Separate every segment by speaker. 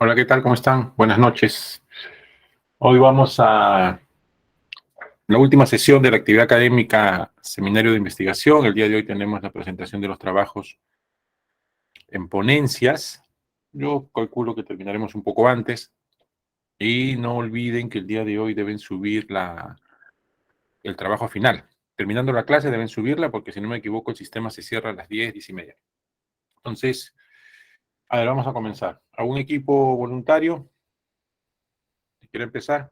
Speaker 1: Hola, ¿qué tal? ¿Cómo están? Buenas noches. Hoy vamos a la última sesión de la actividad académica Seminario de Investigación. El día de hoy tenemos la presentación de los trabajos en ponencias. Yo calculo que terminaremos un poco antes. Y no olviden que el día de hoy deben subir el trabajo final. Terminando la clase deben subirla porque si no me equivoco el sistema se cierra a las 10, 10 y media. Entonces, a ver, vamos a comenzar. ¿A un equipo voluntario? ¿Quiere empezar?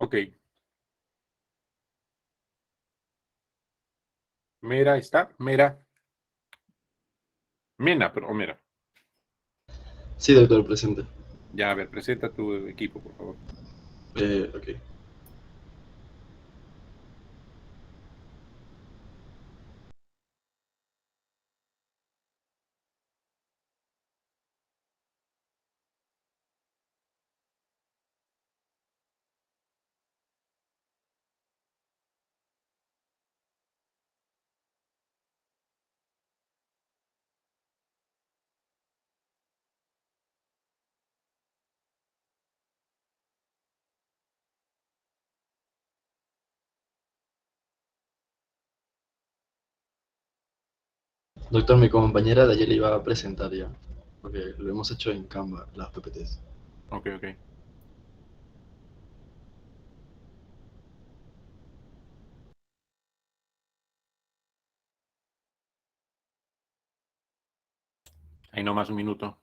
Speaker 1: Ok. Mera está. Mera. Mena, pero o Mera.
Speaker 2: Sí, doctor, presente.
Speaker 1: Ya, a ver, presenta tu equipo, por favor.
Speaker 2: Ok. Doctor, mi compañera de ayer le iba a presentar ya, porque lo hemos hecho en Canva, las PPTs.
Speaker 1: Ok, ok. Ahí nomás un minuto.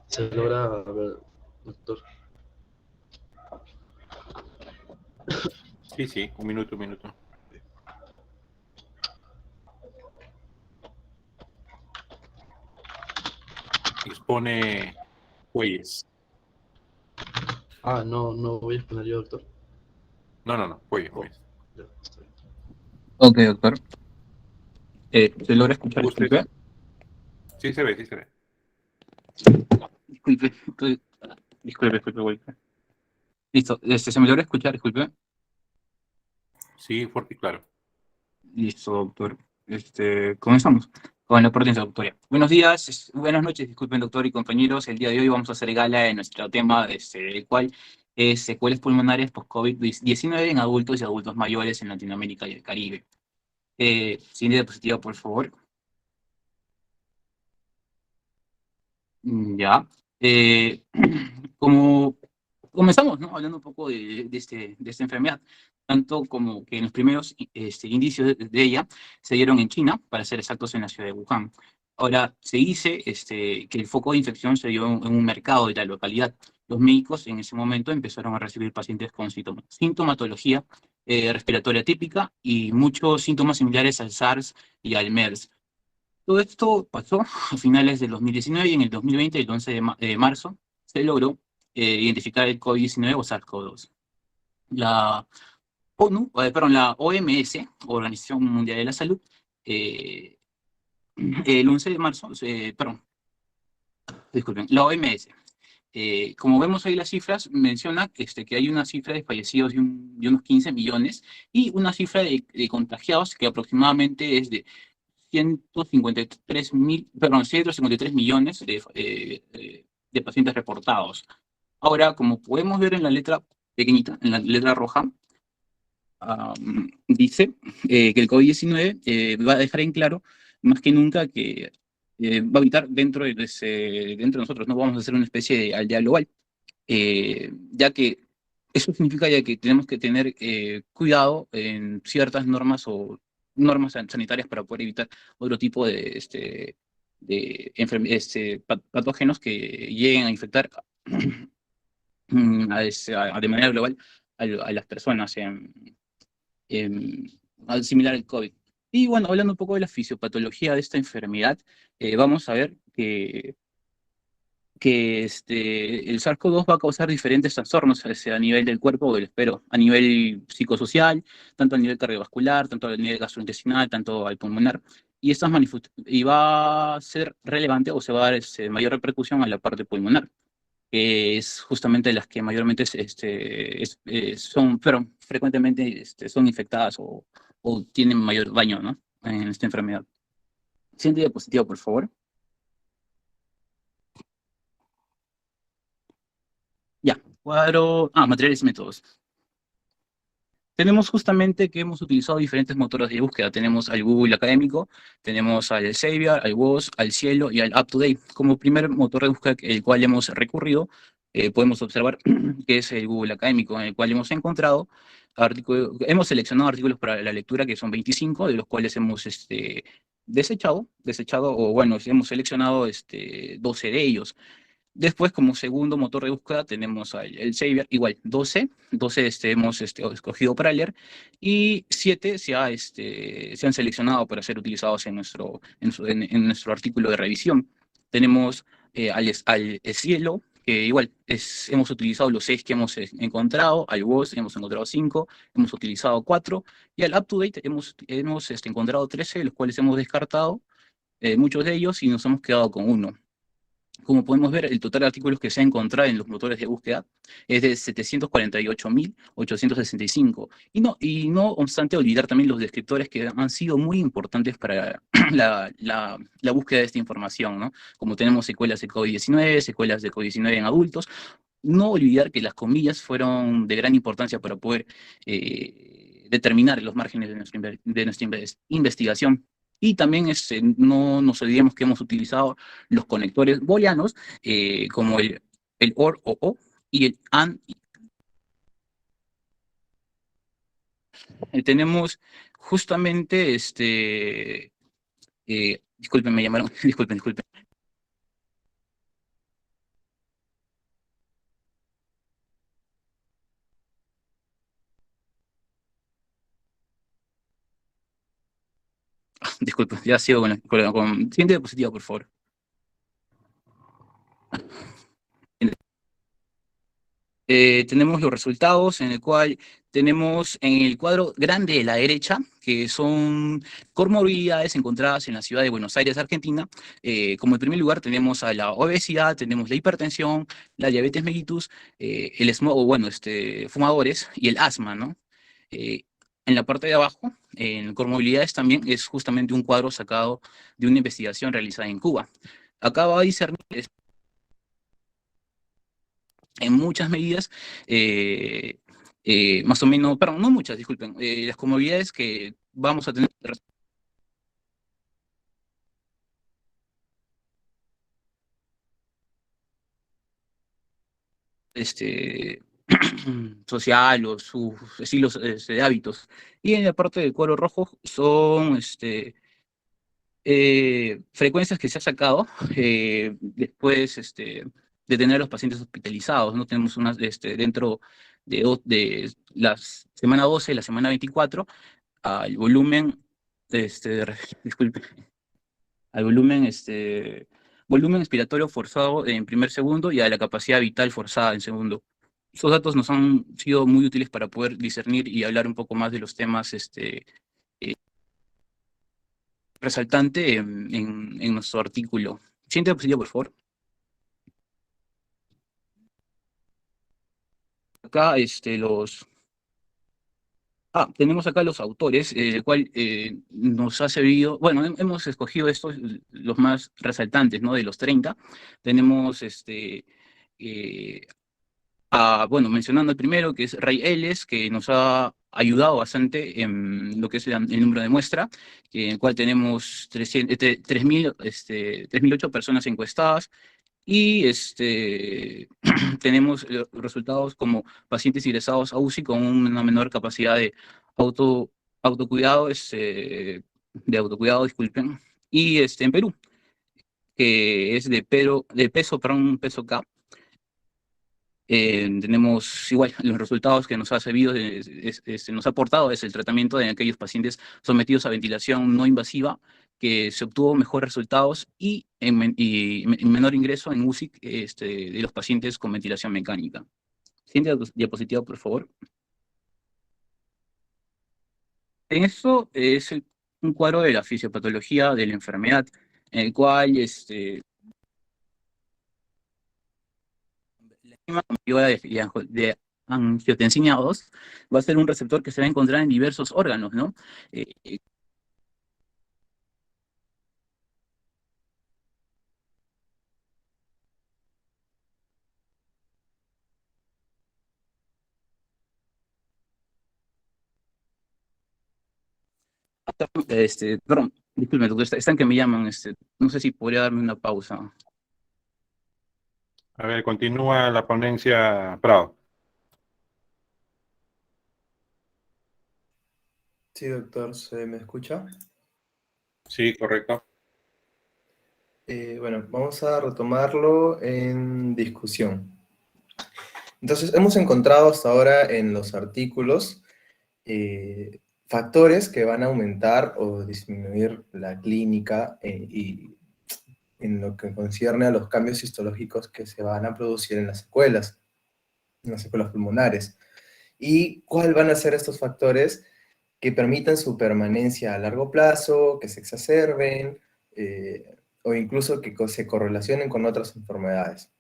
Speaker 2: Se logra ver, doctor.
Speaker 1: Sí, sí, un minuto, un minuto. Expone Fuelles.
Speaker 2: Ah, no, no voy a exponer yo, doctor.
Speaker 1: No, no, no, Fuelles,
Speaker 2: Oh,
Speaker 1: Fuelles.
Speaker 2: ya, está bien.
Speaker 3: Ok, doctor. ¿Se logra escuchar?
Speaker 1: ¿Usted?
Speaker 3: Disculpe.
Speaker 1: Sí se ve, sí se ve.
Speaker 3: Disculpe, disculpe, güey. Listo, ¿se me logra escuchar? Disculpe.
Speaker 1: Sí, fuerte y claro.
Speaker 3: Listo, doctor. Comenzamos con la orden introductoria. Buenos días, buenas noches, disculpen, doctor y compañeros. El día de hoy vamos a hacer gala de nuestro tema, el cual es secuelas pulmonares post-COVID-19 en adultos y adultos mayores en Latinoamérica y el Caribe. Siguiente diapositiva, por favor. Ya. Eh, como comenzamos, ¿no? Hablando un poco de esta enfermedad, tanto como que en los primeros indicios de ella se dieron en China, para ser exactos, en la ciudad de Wuhan. Ahora, se dice que el foco de infección se dio en un mercado de la localidad. Los médicos en ese momento empezaron a recibir pacientes con sintomatología respiratoria típica y muchos síntomas similares al SARS y al MERS. Todo esto pasó a finales del 2019 y en el 2020, el 11 de marzo, se logró identificar el COVID-19 o SARS-CoV-2. La la OMS, Organización Mundial de la Salud, eh, el 11 de marzo, disculpen, la OMS, como vemos ahí las cifras, menciona que hay una cifra de fallecidos de unos 15 millones y una cifra de contagiados que aproximadamente es de 153 millones de pacientes reportados. Ahora, como podemos ver en la letra pequeñita, en la letra roja, dice que el COVID-19 va a dejar en claro más que nunca que va a habitar dentro de nosotros, no vamos a hacer una especie de aldea global, ya que eso significa ya que tenemos que tener cuidado en ciertas normas o normas sanitarias para poder evitar otro tipo de patógenos que lleguen a infectar de manera global a las personas similar al COVID. Y bueno, hablando un poco de la fisiopatología de esta enfermedad, vamos a ver que el SARS-CoV-2 va a causar diferentes trastornos a nivel del cuerpo o del espero, a nivel psicosocial, tanto a nivel cardiovascular, tanto a nivel gastrointestinal, tanto al pulmonar. Y va a ser relevante o se va a dar mayor repercusión a la parte pulmonar, que es justamente las que mayormente son, pero frecuentemente son infectadas o tienen mayor daño, ¿no? En esta enfermedad. Siguiente diapositiva, por favor. Ya, cuadro. Materiales y métodos. Tenemos justamente que hemos utilizado diferentes motores de búsqueda. Tenemos al Google Académico, tenemos al Elsevier, al WOS, al Cielo y al UpToDate. Como primer motor de búsqueda el cual hemos recurrido, podemos observar que es el Google Académico, en el cual hemos encontrado hemos seleccionado artículos para la lectura, que son 25, de los cuales hemos desechado, o bueno, hemos seleccionado 12 de ellos. Después, como segundo motor de búsqueda, tenemos el Elsevier, igual 12 hemos escogido para leer, y 7 se han seleccionado para ser utilizados en nuestro artículo de revisión. Tenemos al Cielo, que igual hemos utilizado los 6 que hemos encontrado, al WOS hemos encontrado 5, hemos utilizado 4, y al UpToDate hemos encontrado 13, los cuales hemos descartado muchos de ellos y nos hemos quedado con uno. Como podemos ver, el total de artículos que se ha encontrado en los motores de búsqueda es de 748.865. Y no obstante olvidar también los descriptores que han sido muy importantes para la búsqueda de esta información, ¿no? Como tenemos secuelas de COVID-19, secuelas de COVID-19 en adultos. No olvidar que las comillas fueron de gran importancia para poder determinar los márgenes de nuestra investigación. Y también no nos olvidemos que hemos utilizado los conectores booleanos, como el OR o O y el AND. Tenemos justamente disculpen, me llamaron, disculpen. Disculpen, ya sigo con siguiente diapositiva, por favor. Tenemos los resultados en el cual tenemos en el cuadro grande de la derecha, que son comorbilidades encontradas en la ciudad de Buenos Aires, Argentina. Como en primer lugar tenemos a la obesidad, tenemos la hipertensión, la diabetes mellitus, el smog, fumadores y el asma, ¿no? En la parte de abajo, en comorbilidades también es justamente un cuadro sacado de una investigación realizada en Cuba. Acá va a discernir en muchas medidas, más o menos, perdón, no muchas, disculpen, las comorbilidades que vamos a tener social o sus estilos de hábitos. Y en la parte del cuadro rojo son frecuencias que se ha sacado después de tener a los pacientes hospitalizados, ¿no? Tenemos unas dentro de la semana 12 y la semana 24, al volumen, disculpe, al volumen expiratorio forzado en primer segundo y a la capacidad vital forzada en segundo. Esos datos nos han sido muy útiles para poder discernir y hablar un poco más de los temas resaltante en nuestro artículo. Siguiente diapositiva, por favor. Acá tenemos acá los autores, el cual nos ha servido, bueno, hemos escogido estos, los más resaltantes, ¿no? De los 30. Tenemos bueno, mencionando el primero, que es Ray Ellis, que nos ha ayudado bastante en lo que es el número de muestra, en el cual tenemos 3.008 personas encuestadas, y tenemos resultados como pacientes ingresados a UCI con una menor capacidad de autocuidado, disculpen, y en Perú, que es de peso K, Tenemos igual los resultados que nos ha servido, nos ha aportado es el tratamiento de aquellos pacientes sometidos a ventilación no invasiva, que se obtuvo mejores resultados y menor ingreso en UCI de los pacientes con ventilación mecánica. Siguiente diapositiva, por favor. En esto es un cuadro de la fisiopatología de la enfermedad, en el cual la enzima convertidora de angiotensina 2 va a ser un receptor que se va a encontrar en diversos órganos, ¿no? Perdón, disculpen, doctor, están que me llaman, no sé si podría darme una pausa.
Speaker 1: A ver, continúa la ponencia, Prado.
Speaker 4: Sí, doctor, ¿se me escucha?
Speaker 1: Sí, correcto.
Speaker 4: Bueno, vamos a retomarlo en discusión. Entonces, hemos encontrado hasta ahora en los artículos factores que van a aumentar o disminuir la clínica y en lo que concierne a los cambios histológicos que se van a producir en las secuelas pulmonares. ¿Y cuáles van a ser estos factores que permitan su permanencia a largo plazo, que se exacerben, o incluso que se correlacionen con otras enfermedades?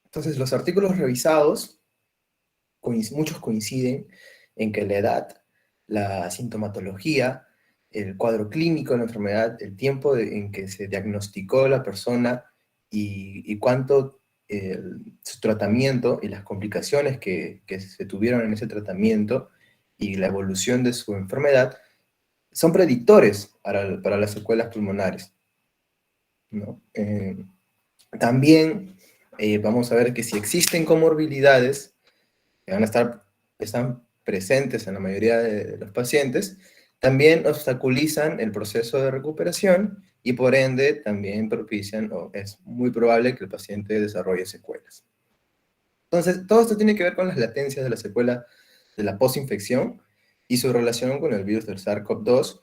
Speaker 4: Entonces, los artículos revisados, muchos coinciden en que la edad, la sintomatología, el cuadro clínico de la enfermedad, el tiempo en que se diagnosticó la persona y cuánto su tratamiento y las complicaciones que se tuvieron en ese tratamiento y la evolución de su enfermedad son predictores para las secuelas pulmonares, ¿no? También vamos a ver que si existen comorbilidades que están presentes en la mayoría de los pacientes, también obstaculizan el proceso de recuperación y por ende también propician, o es muy probable que el paciente desarrolle secuelas. Entonces, todo esto tiene que ver con las latencias de la secuela de la posinfección y su relación con el virus del SARS-CoV-2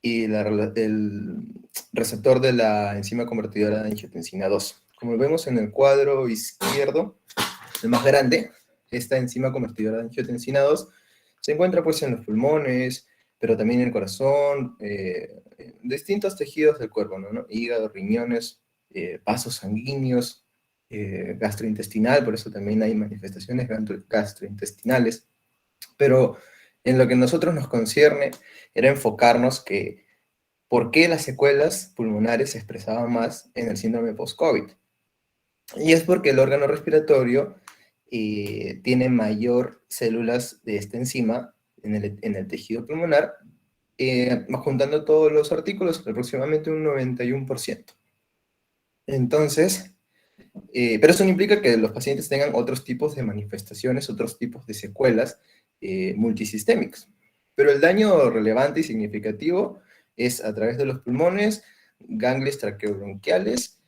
Speaker 4: y el receptor de la enzima convertidora de angiotensina 2. Como vemos en el cuadro izquierdo, el más grande, esta enzima convertidora de angiotensina 2 se encuentra pues en los pulmones, pero también en el corazón, distintos tejidos del cuerpo, ¿no? Hígado, riñones, vasos sanguíneos, gastrointestinal, por eso también hay manifestaciones gastrointestinales. Pero en lo que a nosotros nos concierne era enfocarnos que por qué las secuelas pulmonares se expresaban más en el síndrome post-COVID. Y es porque el órgano respiratorio tiene mayor células de esta enzima en el tejido pulmonar, juntando todos los artículos, aproximadamente un 91%. Entonces, pero eso no implica que los pacientes tengan otros tipos de manifestaciones, otros tipos de secuelas multisistémicas. Pero el daño relevante y significativo es a través de los pulmones, ganglios traqueobronquiales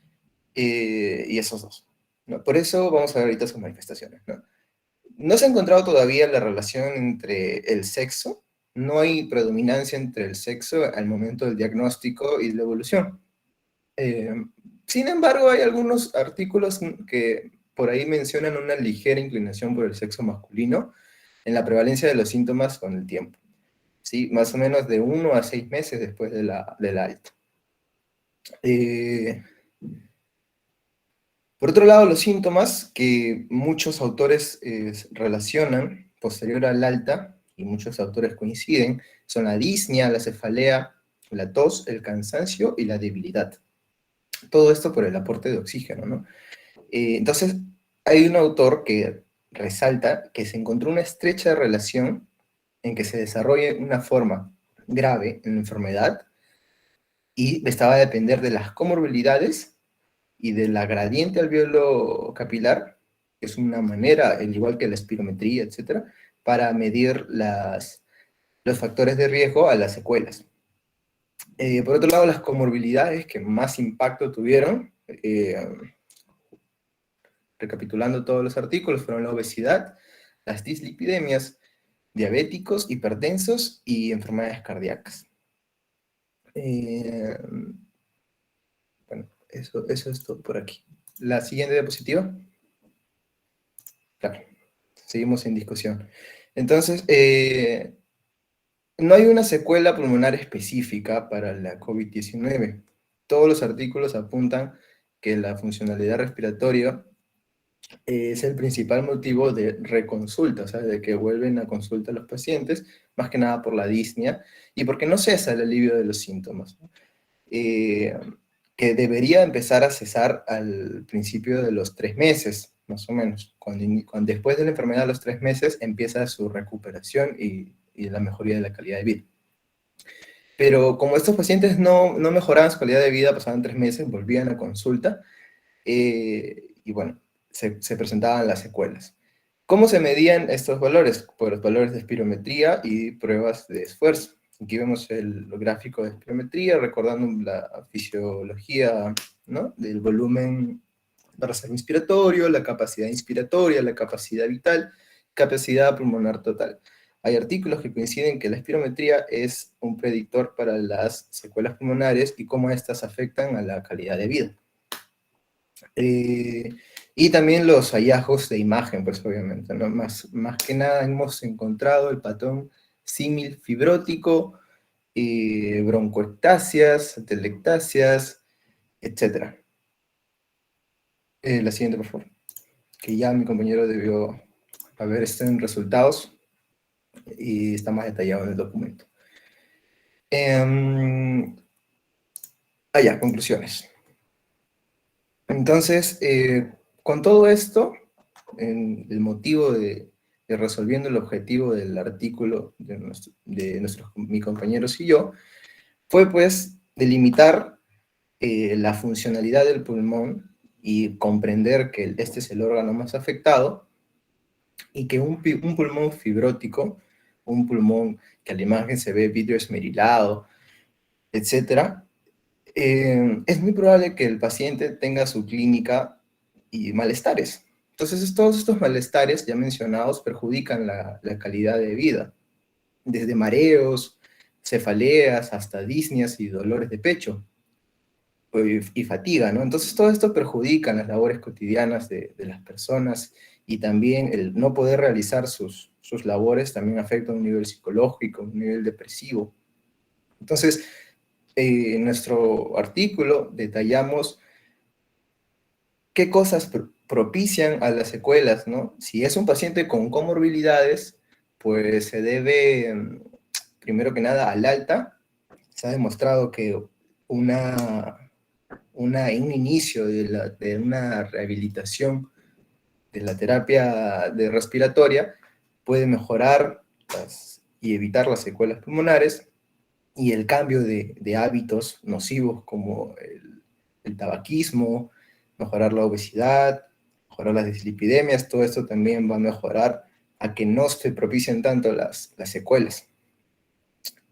Speaker 4: y esos dos, ¿no? Por eso vamos a ver ahorita sus manifestaciones, ¿no? No se ha encontrado todavía la relación entre el sexo, no hay predominancia entre el sexo al momento del diagnóstico y la evolución. Sin embargo, hay algunos artículos que por ahí mencionan una ligera inclinación por el sexo masculino en la prevalencia de los síntomas con el tiempo, ¿sí? Más o menos de 1 a 6 meses después de la alta. Por otro lado, los síntomas que muchos autores relacionan posterior al alta, y muchos autores coinciden, son la disnea, la cefalea, la tos, el cansancio y la debilidad. Todo esto por el aporte de oxígeno, ¿no? Entonces, hay un autor que resalta que se encontró una estrecha relación en que se desarrolle una forma grave en la enfermedad y estaba a depender de las comorbilidades y de la gradiente alveolo capilar, que es una manera, al igual que la espirometría, etcétera, para medir los factores de riesgo a las secuelas. Por otro lado, las comorbilidades que más impacto tuvieron recapitulando todos los artículos, fueron la obesidad, las dislipidemias, diabéticos, hipertensos y enfermedades cardíacas. Bueno, eso es todo por aquí. La siguiente diapositiva. Claro, seguimos en discusión. Entonces, no hay una secuela pulmonar específica para la COVID-19. Todos los artículos apuntan que la funcionalidad respiratoria es el principal motivo de reconsulta, o sea, de que vuelven a consulta a los pacientes, más que nada por la disnea, y porque no cesa el alivio de los síntomas, ¿no? Que debería empezar a cesar al principio de los 3 meses, más o menos. Cuando después de la enfermedad a los 3 meses empieza su recuperación y la mejoría de la calidad de vida. Pero como estos pacientes no mejoraban su calidad de vida, pasaban 3 meses, volvían a consulta, y bueno, se presentaban las secuelas. ¿Cómo se medían estos valores? Por los valores de espirometría y pruebas de esfuerzo. Aquí vemos el gráfico de espirometría, recordando la fisiología, ¿no?, del volumen basal inspiratorio, la capacidad inspiratoria, la capacidad vital, capacidad pulmonar total. Hay artículos que coinciden que la espirometría es un predictor para las secuelas pulmonares y cómo estas afectan a la calidad de vida. Y también los hallazgos de imagen, pues obviamente, ¿no? Más que nada hemos encontrado el patrón símil fibrótico, broncoectasias, atelectasias, etc. La siguiente, por favor. Que ya mi compañero debió haber esto en resultados y está más detallado en el documento. Ya, conclusiones. Entonces, con todo esto, el motivo de resolviendo el objetivo del artículo de mis compañeros y yo, fue pues delimitar la funcionalidad del pulmón y comprender que este es el órgano más afectado y que un pulmón fibrótico, un pulmón que a la imagen se ve vidrio esmerilado, etc., es muy probable que el paciente tenga su clínica y malestares. Entonces, todos estos malestares ya mencionados perjudican la calidad de vida, desde mareos, cefaleas, hasta disneas y dolores de pecho, y fatiga, ¿no? Entonces, todo esto perjudica las labores cotidianas de las personas, y también el no poder realizar sus labores también afecta a un nivel psicológico, un nivel depresivo. Entonces, en nuestro artículo detallamos qué cosas propician a las secuelas, ¿no? Si es un paciente con comorbilidades, pues se debe, primero que nada, al alta. Se ha demostrado que un inicio de una rehabilitación de la terapia respiratoria puede mejorar y evitar las secuelas pulmonares, y el cambio de hábitos nocivos como el tabaquismo, mejorar la obesidad, mejorar las dislipidemias, todo esto también va a mejorar a que no se propicien tanto las secuelas.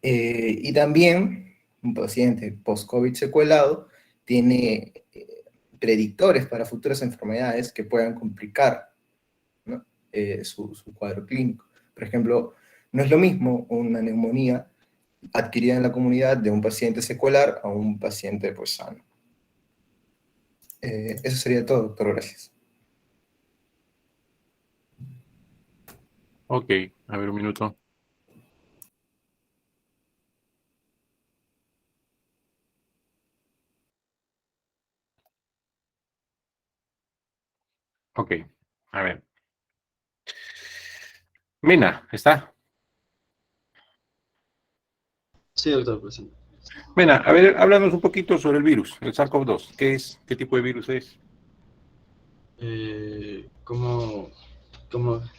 Speaker 4: Y también un paciente post-COVID secuelado tiene predictores para futuras enfermedades que puedan complicar, ¿no?, su cuadro clínico. Por ejemplo, no es lo mismo una neumonía adquirida en la comunidad de un paciente secuelar a un paciente pues sano. Eso sería todo, doctor. Gracias.
Speaker 1: Ok, a ver un minuto. Ok, a ver. Mena, ¿está?
Speaker 2: Sí, doctor, presente.
Speaker 1: Mena, a ver, háblanos un poquito sobre el virus, el SARS-CoV-2. ¿Qué es? ¿Qué tipo de virus es?
Speaker 2: ¿Cómo?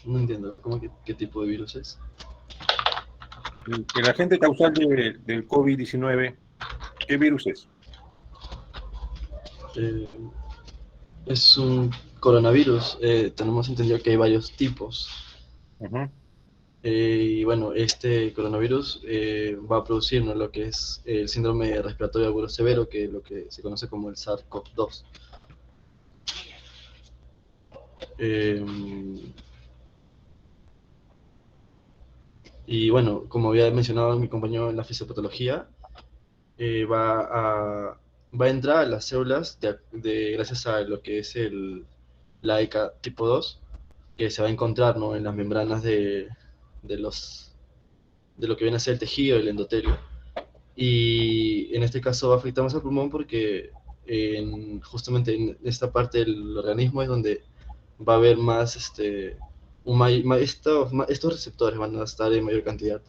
Speaker 2: No entiendo. ¿Qué tipo de virus es?
Speaker 1: El agente causal del COVID-19, ¿qué virus es?
Speaker 2: Eh, es un coronavirus. Tenemos entendido que hay varios tipos.
Speaker 1: Ujú.
Speaker 2: Y bueno, este coronavirus va a producir, ¿no?, lo que es el síndrome respiratorio agudo severo, que es lo que se conoce como el SARS-CoV-2. Y bueno, como había mencionado mi compañero en la fisiopatología, va a entrar a las células gracias a lo que es la ECA tipo 2, que se va a encontrar, ¿no?, en las membranas de de lo que viene a ser el tejido, el endotelio. Y en este caso va a afectar más al pulmón porque justamente en esta parte del organismo es donde va a haber más, estos receptores van a estar en mayor cantidad,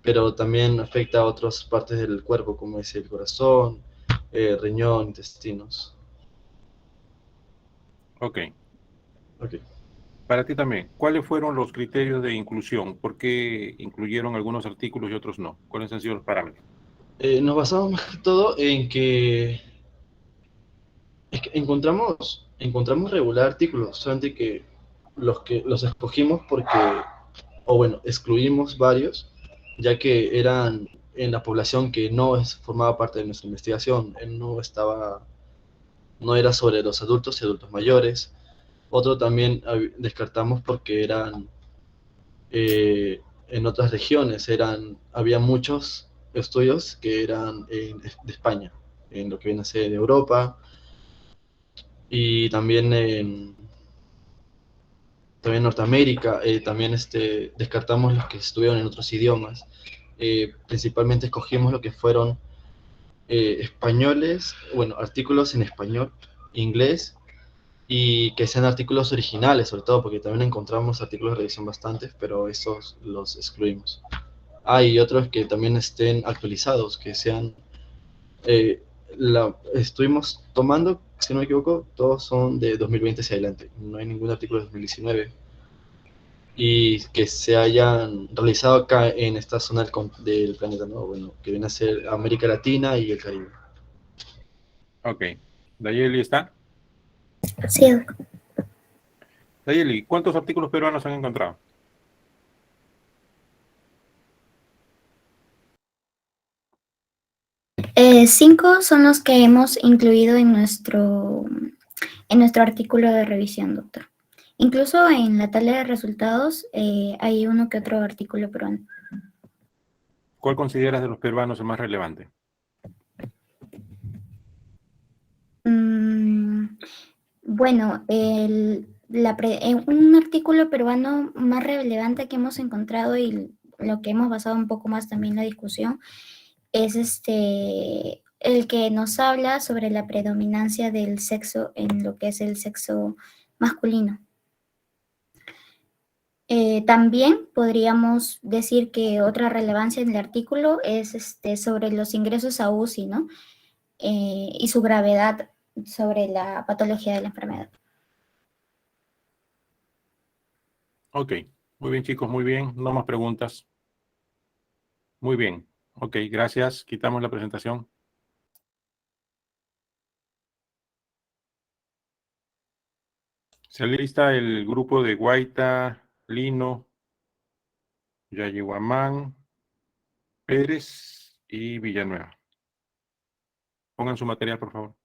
Speaker 2: pero también afecta a otras partes del cuerpo, como es el corazón, riñón, intestinos.
Speaker 1: Ok.
Speaker 2: Ok.
Speaker 1: Para ti también, ¿cuáles fueron los criterios de inclusión? ¿Por qué incluyeron algunos artículos y otros no? ¿Cuáles han sido los parámetros?
Speaker 2: Nos basamos más que todo en es que encontramos regular artículos, solamente que los escogimos porque, o bueno, excluimos varios, ya que eran en la población que formaba parte de nuestra investigación. No era sobre los adultos y adultos mayores. Otro también descartamos porque eran en otras regiones, había muchos estudios que eran de España, en lo que viene a ser de Europa, y también también Norteamérica. También descartamos los que estuvieron en otros idiomas. Principalmente escogimos lo que fueron españoles, bueno, artículos en español, inglés, y que sean artículos originales, sobre todo, porque también encontramos artículos de revisión bastantes, pero esos los excluimos. Y otros que también estén actualizados, que sean... eh, estuvimos tomando, si no me equivoco, todos son de 2020 hacia adelante. No hay ningún artículo de 2019. Y que se hayan realizado acá en esta zona del planeta, ¿no? Bueno, que viene a ser América Latina y el Caribe.
Speaker 1: Ok. Dayeli, ¿está?
Speaker 5: Sí,
Speaker 1: Dayeli, ¿cuántos artículos peruanos han encontrado?
Speaker 5: cinco son los que hemos incluido en nuestro artículo de revisión, doctor. Incluso en la tabla de resultados hay uno que otro artículo peruano.
Speaker 1: ¿Cuál consideras de los peruanos el más relevante?
Speaker 5: Bueno, un artículo peruano más relevante que hemos encontrado y lo que hemos basado un poco más también la discusión es el que nos habla sobre la predominancia del sexo en lo que es el sexo masculino. También podríamos decir que otra relevancia en el artículo es sobre los ingresos a UCI, ¿no? Y su gravedad sobre la patología de la enfermedad.
Speaker 1: Ok. Muy bien, chicos, muy bien. No más preguntas. Muy bien. Ok, gracias. Quitamos la presentación. Se lista el grupo de Guaita, Lino, Yayihuamán, Pérez y Villanueva. Pongan su material, por favor.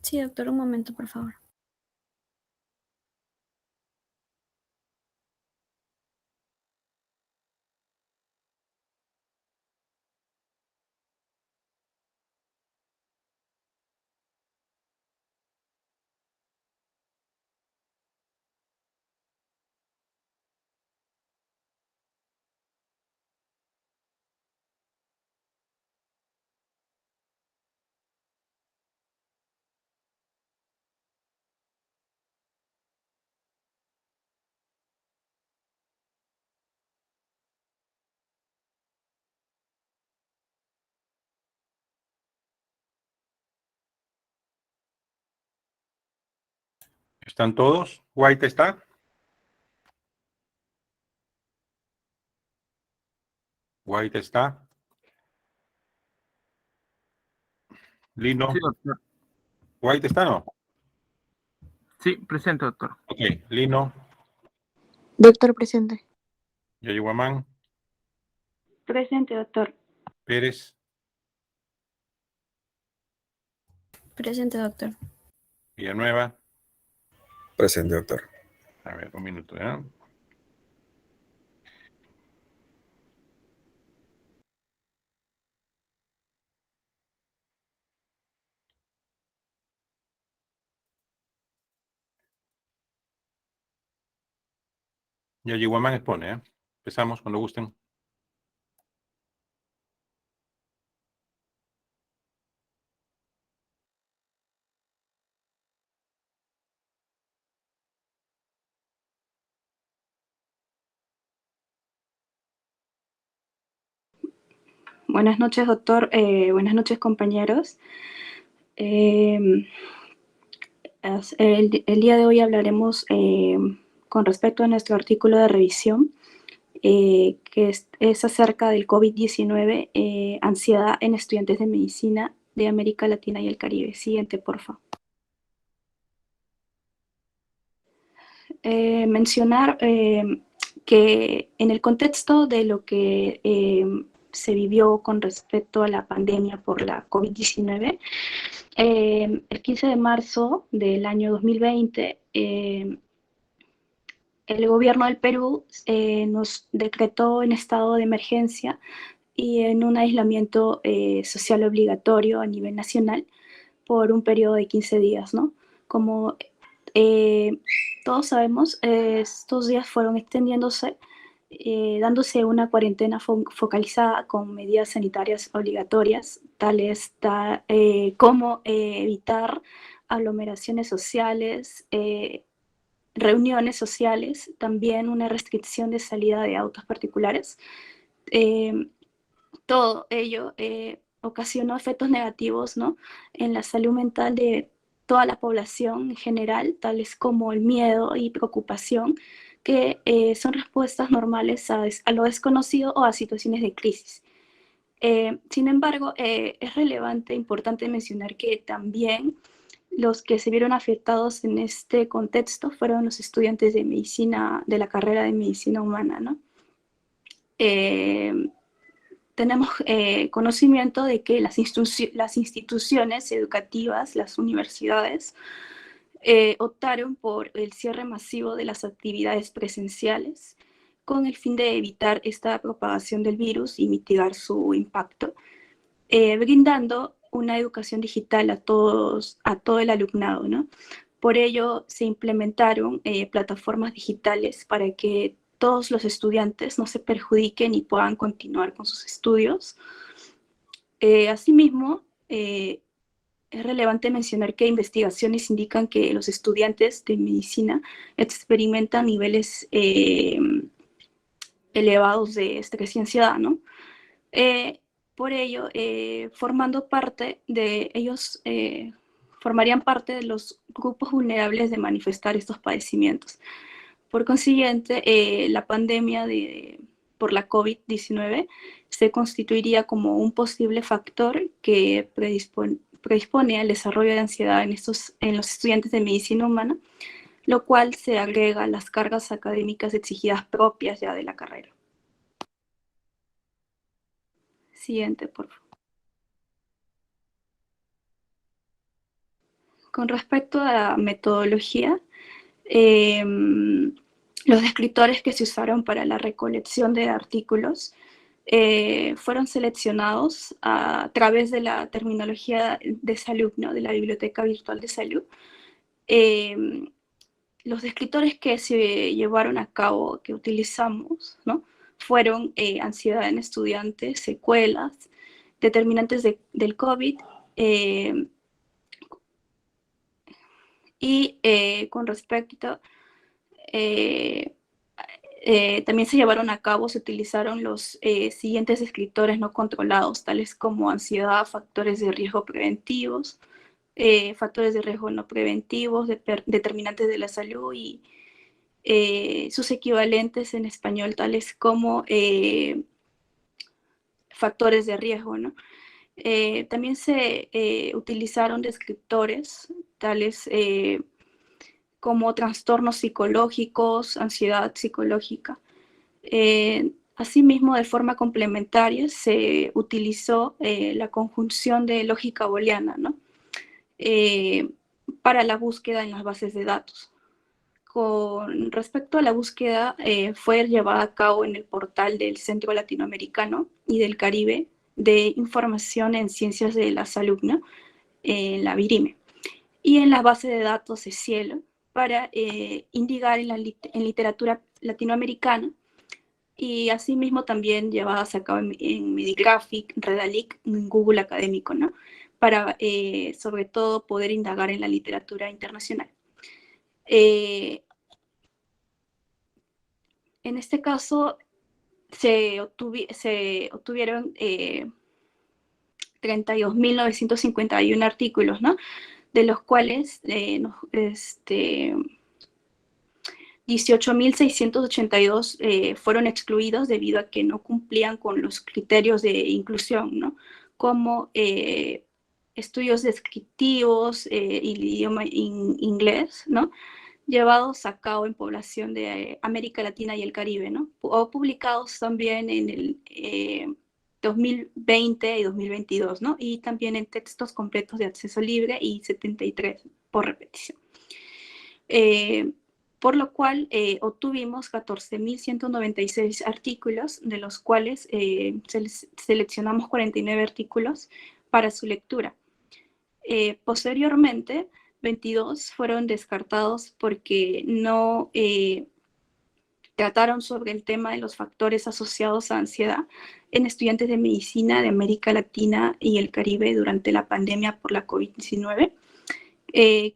Speaker 6: Sí, doctor, un momento, por favor.
Speaker 1: ¿Están todos? ¿White está? White está. Lino.
Speaker 7: Sí, doctor.
Speaker 1: ¿White está no?
Speaker 7: Sí, presente, doctor.
Speaker 1: Ok. Lino,
Speaker 6: Doctor presente.
Speaker 1: Yayihuamán,
Speaker 8: Presente, doctor.
Speaker 1: Pérez,
Speaker 6: Presente, doctor.
Speaker 1: Villanueva.
Speaker 8: Presente, doctor.
Speaker 1: A ver, un minuto, ¿ya? Ya Guamán expone, ¿eh? Empezamos cuando gusten.
Speaker 9: Buenas noches, doctor. Buenas noches, compañeros. El día de hoy hablaremos con respecto a nuestro artículo de revisión, que es acerca del COVID-19, ansiedad en estudiantes de medicina de América Latina y el Caribe. Siguiente, por favor. Mencionar que en el contexto de lo que se vivió con respecto a la pandemia por la COVID-19, el 15 de marzo del año 2020, el gobierno del Perú nos decretó en estado de emergencia y en un aislamiento social obligatorio a nivel nacional por un periodo de 15 días, ¿no? Como todos sabemos, estos días fueron extendiéndose, dándose una cuarentena focalizada con medidas sanitarias obligatorias, tales como evitar aglomeraciones sociales, reuniones sociales, también una restricción de salida de autos particulares. Todo ello ocasionó efectos negativos, ¿no?, en la salud mental de toda la población en general, tales como el miedo y preocupación, que son respuestas normales a lo desconocido o a situaciones de crisis. Sin embargo, es relevante, importante mencionar que también los que se vieron afectados en este contexto fueron los estudiantes de medicina, de la carrera de medicina humana, ¿no? Tenemos conocimiento de que las instituciones educativas, las universidades, optaron por el cierre masivo de las actividades presenciales con el fin de evitar esta propagación del virus y mitigar su impacto, brindando una educación digital a todo el alumnado, ¿no? Por ello, se implementaron plataformas digitales para que todos los estudiantes no se perjudiquen y puedan continuar con sus estudios. Asimismo, es relevante mencionar que investigaciones indican que los estudiantes de medicina experimentan niveles elevados de estrés y ansiedad, ¿no? Por ello, ellos formarían parte de los grupos vulnerables de manifestar estos padecimientos. Por consiguiente, la pandemia por la COVID-19 se constituiría como un posible factor que predispone al desarrollo de ansiedad en los estudiantes de medicina humana, lo cual se agrega a las cargas académicas exigidas propias ya de la carrera. Siguiente, por favor. Con respecto a la metodología, los descriptores que se usaron para la recolección de artículos fueron seleccionados a través de la terminología de salud, ¿no?, de la Biblioteca Virtual de Salud. Los descriptores que se llevaron a cabo, que utilizamos, ¿no?, fueron ansiedad en estudiantes, secuelas, determinantes del COVID, y con respecto, también se llevaron a cabo, se utilizaron los siguientes descriptores no controlados, tales como ansiedad, factores de riesgo preventivos, factores de riesgo no preventivos, determinantes de la salud y sus equivalentes en español, tales como factores de riesgo, ¿no? También se utilizaron descriptores tales como trastornos psicológicos, ansiedad psicológica. Asimismo, de forma complementaria, se utilizó la conjunción de lógica booleana, ¿no?, para la búsqueda en las bases de datos. Con respecto a la búsqueda, fue llevada a cabo en el portal del Centro Latinoamericano y del Caribe de Información en Ciencias de la Salud, ¿no? En la VIRIME, y en la base de datos de Cielo para indigar en literatura latinoamericana, y asimismo también llevadas a cabo en Medigraphic, Redalic, en Google Académico, ¿no? Para sobre todo poder indagar en la literatura internacional. En este caso se obtuvieron 32.951 artículos, ¿no? De los cuales 18.682 fueron excluidos debido a que no cumplían con los criterios de inclusión, ¿no? Como estudios descriptivos y el idioma inglés, ¿no? Llevados a cabo en población de América Latina y el Caribe, ¿no? O publicados también en el 2020 y 2022, ¿no? Y también en textos completos de acceso libre y 73 por repetición. Por lo cual obtuvimos 14.196 artículos, de los cuales seleccionamos 49 artículos para su lectura. Posteriormente, 22 fueron descartados porque no trataron sobre el tema de los factores asociados a ansiedad en estudiantes de medicina de América Latina y el Caribe durante la pandemia por la COVID-19,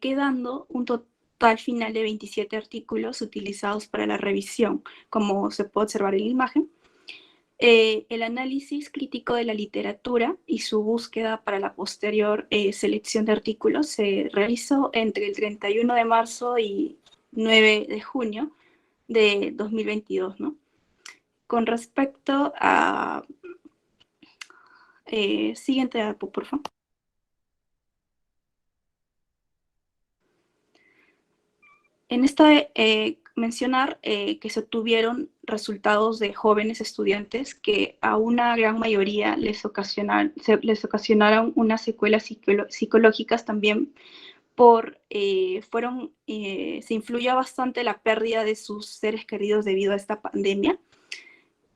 Speaker 9: quedando un total final de 27 artículos utilizados para la revisión, como se puede observar en la imagen. El análisis crítico de la literatura y su búsqueda para la posterior selección de artículos se realizó entre el 31 de marzo y 9 de junio de 2022, ¿no? Con respecto a... siguiente dato, por favor. En esta mencionar que se obtuvieron resultados de jóvenes estudiantes que a una gran mayoría les ocasionaron unas secuelas psicológicas también se influyó bastante la pérdida de sus seres queridos debido a esta pandemia.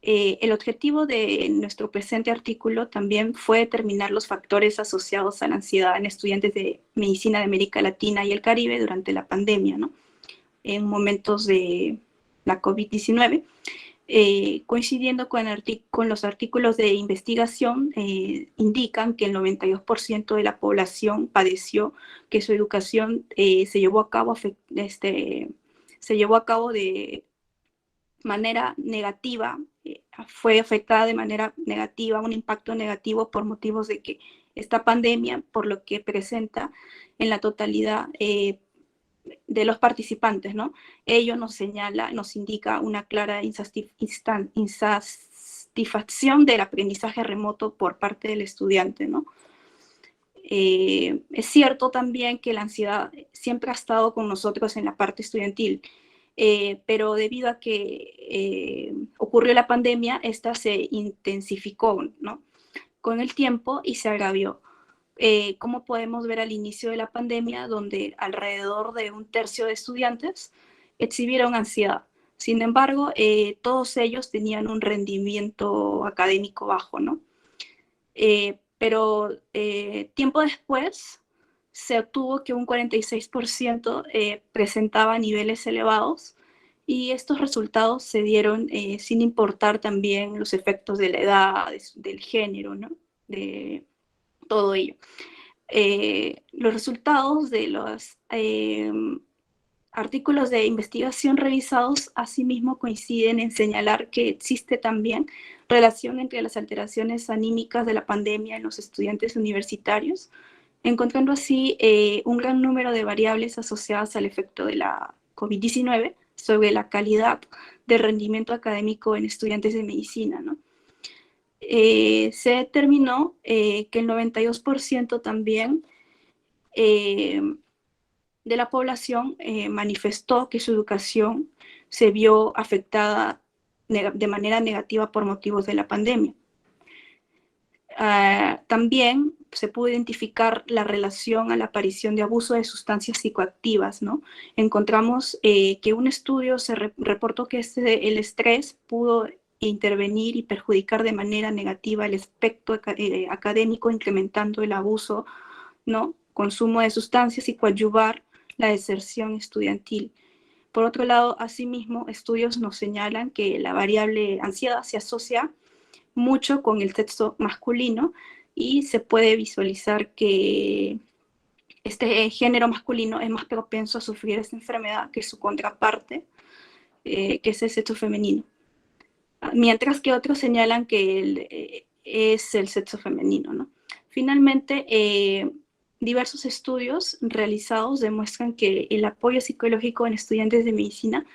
Speaker 9: El objetivo de nuestro presente artículo también fue determinar los factores asociados a la ansiedad en estudiantes de medicina de América Latina y el Caribe durante la pandemia, ¿no? En momentos de la COVID-19, coincidiendo con los artículos de investigación, indican que el 92% de la población padeció que su educación se llevó a cabo de manera negativa, fue afectada de manera negativa, un impacto negativo por motivos de que esta pandemia, por lo que presenta en la totalidad de los participantes, ¿no? Ello nos indica una clara insatisfacción del aprendizaje remoto por parte del estudiante, ¿no? Es cierto también que la ansiedad siempre ha estado con nosotros en la parte estudiantil, pero debido a que ocurrió la pandemia, esta se intensificó, ¿no? Con el tiempo y se agravió. Como podemos ver al inicio de la pandemia, donde alrededor de 1/3 de estudiantes exhibieron ansiedad. Sin embargo, todos ellos tenían un rendimiento académico bajo, ¿no? Pero tiempo después se obtuvo que un 46% presentaba niveles elevados, y estos resultados se dieron sin importar también los efectos de la edad, del género, ¿no? De todo ello. Los resultados de los artículos de investigación revisados asimismo coinciden en señalar que existe también relación entre las alteraciones anímicas de la pandemia en los estudiantes universitarios, encontrando así un gran número de variables asociadas al efecto de la COVID-19 sobre la calidad de rendimiento académico en estudiantes de medicina, ¿no? Se determinó que el 92% también de la población manifestó que su educación se vio afectada de manera negativa por motivos de la pandemia. También se pudo identificar la relación a la aparición de abuso de sustancias psicoactivas, ¿no? Encontramos que un estudio reportó que el estrés pudo intervenir y perjudicar de manera negativa el aspecto académico, incrementando el abuso, ¿no? Consumo de sustancias y coadyuvar la deserción estudiantil. Por otro lado, asimismo, estudios nos señalan que la variable ansiedad se asocia mucho con el sexo masculino y se puede visualizar que este género masculino es más propenso a sufrir esta enfermedad que su contraparte, que es el sexo femenino. Mientras que otros señalan que es el sexo femenino, ¿no? Finalmente, diversos estudios realizados demuestran que el apoyo psicológico en estudiantes de medicina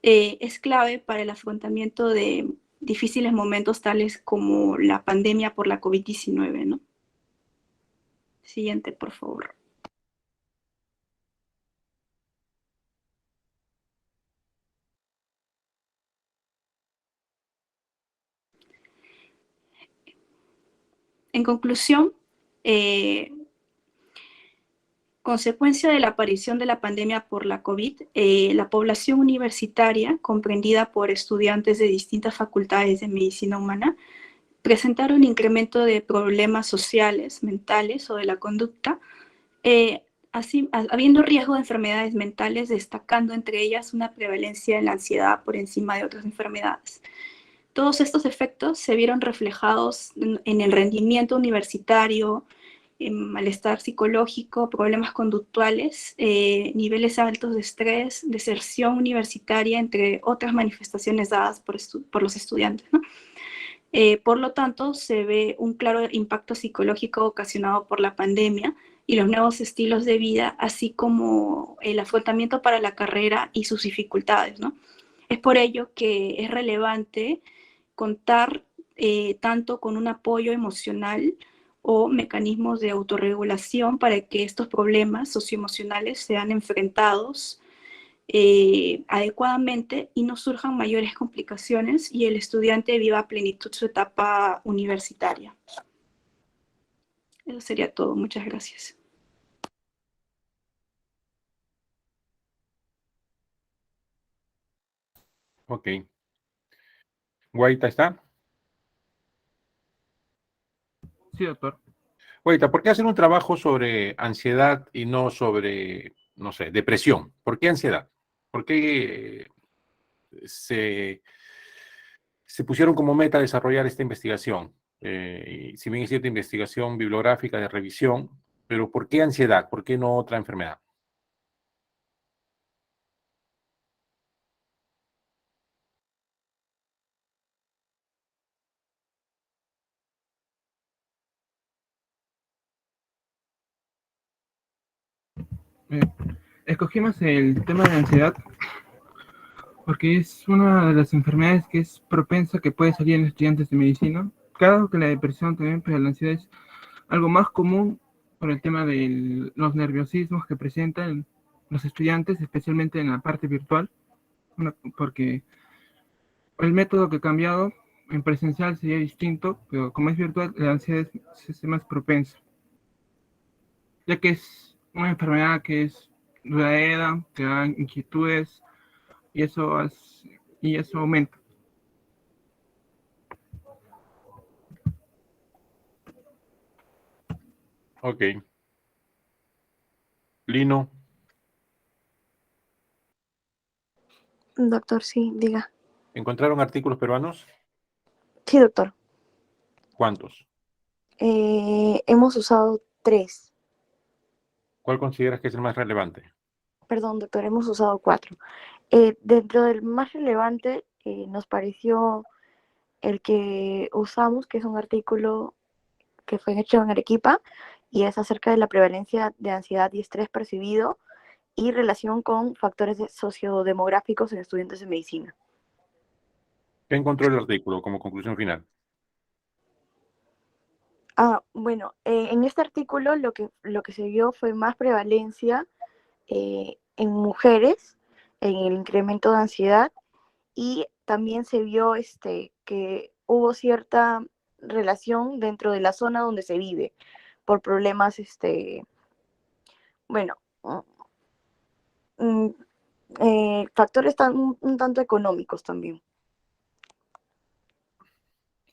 Speaker 9: es clave para el afrontamiento de difíciles momentos tales como la pandemia por la COVID-19, ¿no? Siguiente, por favor. En conclusión, consecuencia de la aparición de la pandemia por la COVID, la población universitaria, comprendida por estudiantes de distintas facultades de medicina humana, presentaron un incremento de problemas sociales, mentales o de la conducta, habiendo riesgo de enfermedades mentales, destacando entre ellas una prevalencia de la ansiedad por encima de otras enfermedades. Todos estos efectos se vieron reflejados en el rendimiento universitario, en malestar psicológico, problemas conductuales, niveles altos de estrés, deserción universitaria, entre otras manifestaciones dadas por los estudiantes, ¿no? Por lo tanto, se ve un claro impacto psicológico ocasionado por la pandemia y los nuevos estilos de vida, así como el afrontamiento para la carrera y sus dificultades, ¿no? Es por ello que es relevante contar tanto con un apoyo emocional o mecanismos de autorregulación para que estos problemas socioemocionales sean enfrentados adecuadamente y no surjan mayores complicaciones y el estudiante viva a plenitud su etapa universitaria. Eso sería todo. Muchas gracias.
Speaker 1: Ok. Guaita, ¿está?
Speaker 7: Sí, doctor.
Speaker 1: Guaita, ¿por qué hacer un trabajo sobre ansiedad y no sobre, no sé, depresión? ¿Por qué ansiedad? ¿Por qué se pusieron como meta desarrollar esta investigación? Y si bien es cierta investigación bibliográfica de revisión, pero ¿por qué ansiedad? ¿Por qué no otra enfermedad?
Speaker 7: Eh, Escogimos el tema de la ansiedad porque es una de las enfermedades que es propensa que puede salir en estudiantes de medicina. Claro que la depresión también, pero la ansiedad es algo más común por el tema de los nerviosismos que presentan los estudiantes, especialmente en la parte virtual, porque el método que he cambiado en presencial sería distinto, pero como es virtual, la ansiedad es más propensa, ya que es una enfermedad que es duradera, que da inquietudes, y eso aumenta.
Speaker 1: Ok. Lino,
Speaker 6: Doctor, sí, diga.
Speaker 1: ¿encontraron artículos peruanos?
Speaker 6: Sí, doctor.
Speaker 1: ¿Cuántos?
Speaker 6: Hemos usado 3.
Speaker 1: ¿Cuál consideras que es el más relevante?
Speaker 6: Perdón, doctor, hemos usado 4. Dentro del más relevante, nos pareció el que usamos, que es un artículo que fue hecho en Arequipa y es acerca de la prevalencia de ansiedad y estrés percibido y relación con factores sociodemográficos en estudiantes de medicina.
Speaker 1: ¿Qué encontró el artículo como conclusión final?
Speaker 6: Bueno, en este artículo lo que se vio fue más prevalencia en mujeres, en el incremento de ansiedad, y también se vio que hubo cierta relación dentro de la zona donde se vive, por problemas, bueno, mm, factores un tanto económicos también.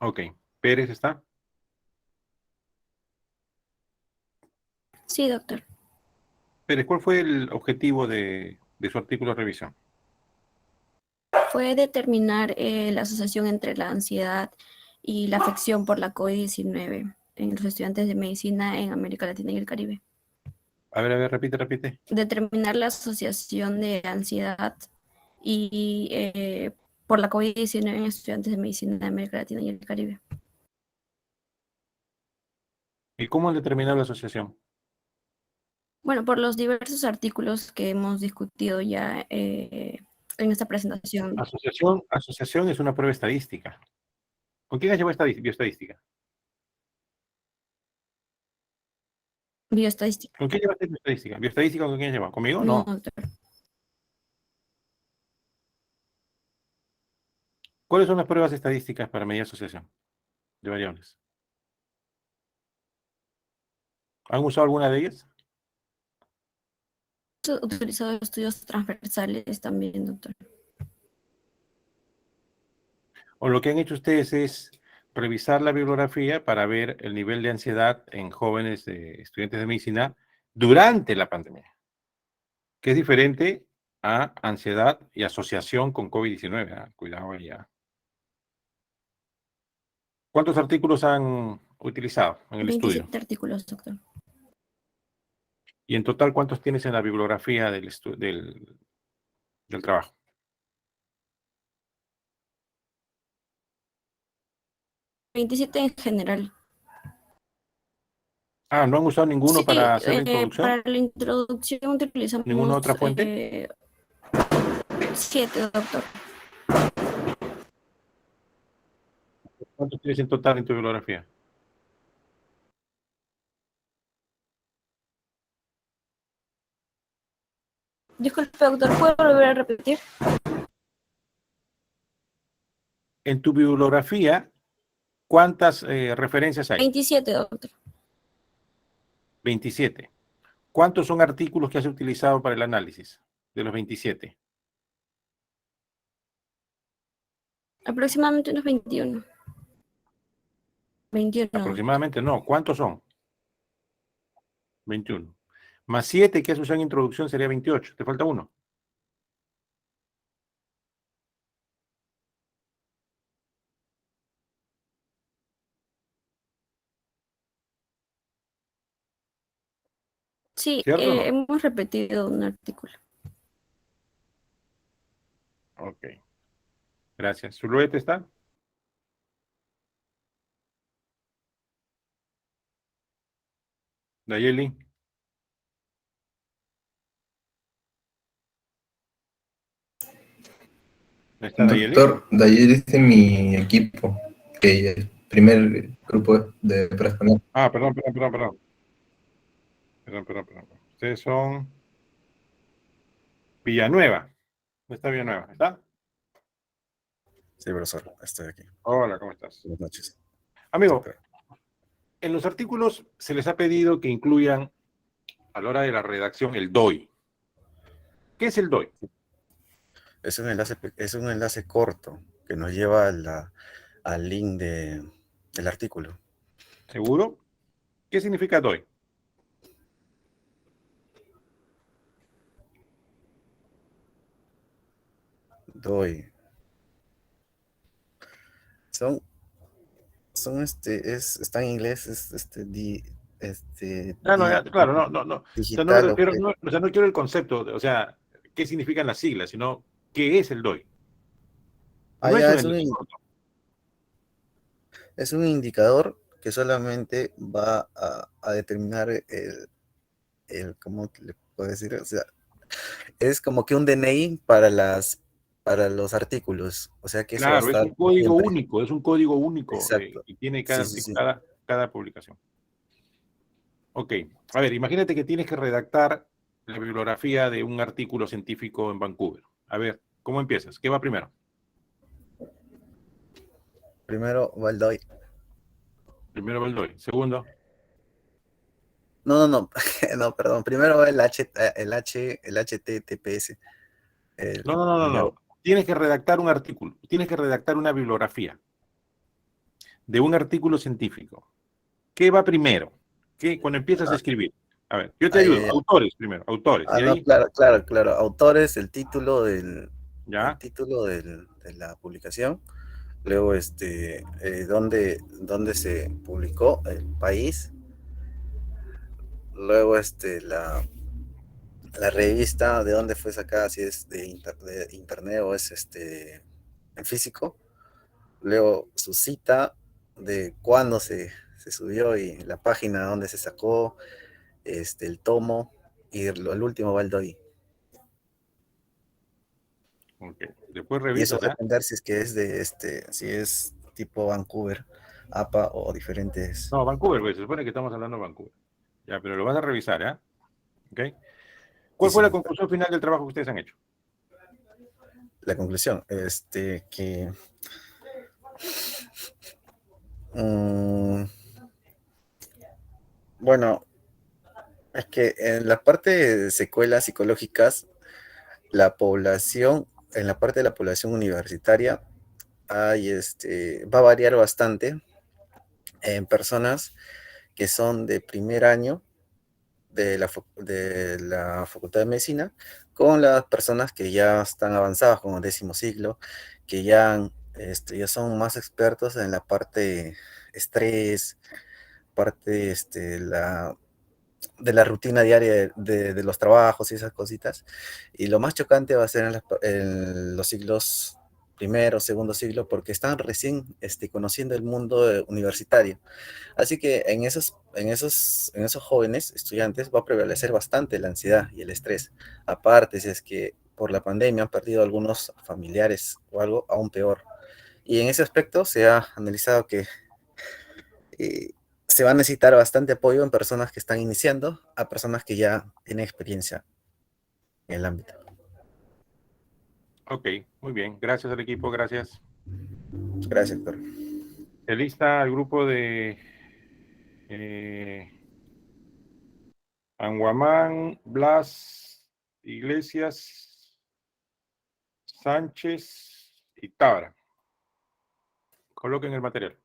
Speaker 1: Ok. ¿Pérez está?
Speaker 10: Sí, doctor.
Speaker 1: Pérez, ¿cuál fue el objetivo de su artículo de revisión?
Speaker 10: Fue determinar la asociación entre la ansiedad y la afección por la COVID-19 en los estudiantes de medicina en América Latina y el Caribe.
Speaker 1: A ver, repite.
Speaker 10: Determinar la asociación de ansiedad y por la COVID-19 en estudiantes de medicina de América Latina y el Caribe.
Speaker 1: ¿Y cómo han determinado la asociación?
Speaker 10: Bueno, por los diversos artículos que hemos discutido ya en esta presentación.
Speaker 1: Asociación es una prueba estadística. ¿Con quién has llevado bioestadística?
Speaker 10: Bioestadística.
Speaker 1: ¿Con quién llevaste bioestadística? ¿Bioestadística con quién has llevado? ¿Conmigo?
Speaker 10: No,
Speaker 1: No.
Speaker 10: doctor.
Speaker 1: ¿Cuáles son las pruebas estadísticas para medir asociación de variables? ¿Han usado alguna de ellas?
Speaker 10: He utilizado estudios transversales también, doctor.
Speaker 1: ¿O lo que han hecho ustedes es revisar la bibliografía para ver el nivel de ansiedad en jóvenes estudiantes de medicina durante la pandemia? Que es diferente a ansiedad y asociación con COVID-19. ¿Ah? Cuidado allá. ¿Cuántos artículos han utilizado en el estudio?
Speaker 10: 27 artículos, doctor.
Speaker 1: Y en total, ¿cuántos tienes en la bibliografía del trabajo?
Speaker 10: 27 en general.
Speaker 1: Ah, ¿no han usado ninguno
Speaker 10: Sí,
Speaker 1: para hacer la introducción?
Speaker 10: para la introducción utilizamos
Speaker 1: ¿Ninguna otra fuente?
Speaker 10: 7, doctor.
Speaker 1: ¿Cuántos tienes en total en tu bibliografía?
Speaker 10: Disculpe, doctor, ¿puedo volver a repetir?
Speaker 1: En tu bibliografía, ¿cuántas referencias hay?
Speaker 10: 27, doctor.
Speaker 1: 27. ¿Cuántos son artículos que has utilizado para el análisis de los 27?
Speaker 10: Aproximadamente unos 21. 21.
Speaker 1: Aproximadamente no. ¿Cuántos son? 21. Más 7 que has usado en introducción sería 28. Te falta uno.
Speaker 10: Sí,
Speaker 1: ¿Cierto o no?
Speaker 10: hemos repetido un artículo.
Speaker 1: Ok. Gracias. ¿Zulueta está? Nayeli. ¿Está Nayeli?
Speaker 4: Doctor, de ayer es de mi equipo, que el primer grupo de personal.
Speaker 1: Ah, perdón. Ustedes son Villanueva. ¿Dónde está Villanueva? ¿Está?
Speaker 8: Sí, profesor, estoy aquí.
Speaker 1: Hola, ¿cómo estás?
Speaker 8: Buenas noches.
Speaker 1: Amigo,
Speaker 8: Sí,
Speaker 1: en los artículos se les ha pedido que incluyan a la hora de la redacción el DOI. ¿Qué es el DOI?
Speaker 8: es un enlace corto que nos lleva al link del artículo.
Speaker 1: ¿Seguro? ¿Qué significa DOI?
Speaker 8: Está en inglés,
Speaker 1: Claro, no. O sea, no me
Speaker 8: digital,
Speaker 1: refiero, no quiero el concepto, o sea, qué significan las siglas, sino qué es el DOI. No es un enlace corto.
Speaker 8: es un indicador que solamente va a determinar ¿cómo le puedo decir? O sea, es como que un DNI para los artículos. O sea que eso va a
Speaker 1: Claro, es
Speaker 8: estar
Speaker 1: un código
Speaker 8: siempre.
Speaker 1: único,
Speaker 8: Exacto.
Speaker 1: y tiene
Speaker 8: Sí.
Speaker 1: cada publicación. Ok, a ver, imagínate que tienes que redactar la bibliografía de un artículo científico en Vancouver. A ver, ¿cómo empiezas? ¿Qué va primero?
Speaker 8: Primero va el DOI.
Speaker 1: Primero va el DOI. Segundo,
Speaker 8: No, no, perdón. Primero va el HTTPS.
Speaker 1: No. Tienes que redactar un artículo, tienes que redactar una bibliografía de un artículo científico. ¿Qué va primero? ¿Qué, cuando empiezas a escribir? A ver, yo te ayudo. Autores primero, autores. ¿Y
Speaker 8: No,
Speaker 1: ahí?
Speaker 8: claro. Autores, el título de la publicación. Luego, dónde se publicó, el país. Luego, la revista, de dónde fue sacada, si es de internet o es en físico. Luego, su cita de cuándo se subió y la página donde se sacó, el tomo, y el último va el DOI.
Speaker 1: Ok. Después
Speaker 8: Y eso
Speaker 1: revisas,
Speaker 8: va a depender si es que es si es tipo Vancouver, APA o diferentes.
Speaker 1: No, Vancouver, pues, se supone que estamos hablando de Vancouver. Ya, pero lo vas a revisar, ¿ya? ¿Ok? ¿Cuál fue la conclusión final del trabajo que ustedes han hecho?
Speaker 8: La conclusión, que bueno, es que en la parte de secuelas psicológicas, la población, en la parte de la población universitaria, hay va a variar bastante en personas que son de primer año de la Facultad de Medicina, con las personas que ya están avanzadas, como décimo siglo, que ya son más expertos en la parte estrés, parte de la rutina diaria de los trabajos y esas cositas. Y lo más chocante va a ser en los siglos primero, segundo siglo, porque están recién conociendo el mundo universitario. Así que en esos jóvenes estudiantes va a prevalecer bastante la ansiedad y el estrés. Aparte, si es que por la pandemia han perdido algunos familiares o algo aún peor. Y en ese aspecto se ha analizado que se va a necesitar bastante apoyo en personas que están iniciando a personas que ya tienen experiencia en el ámbito.
Speaker 1: Ok, muy bien. Gracias al equipo, gracias.
Speaker 8: Gracias, doctor.
Speaker 1: Se lista el grupo de Anguamán, Blas, Iglesias, Sánchez y Tábara. Coloquen el material.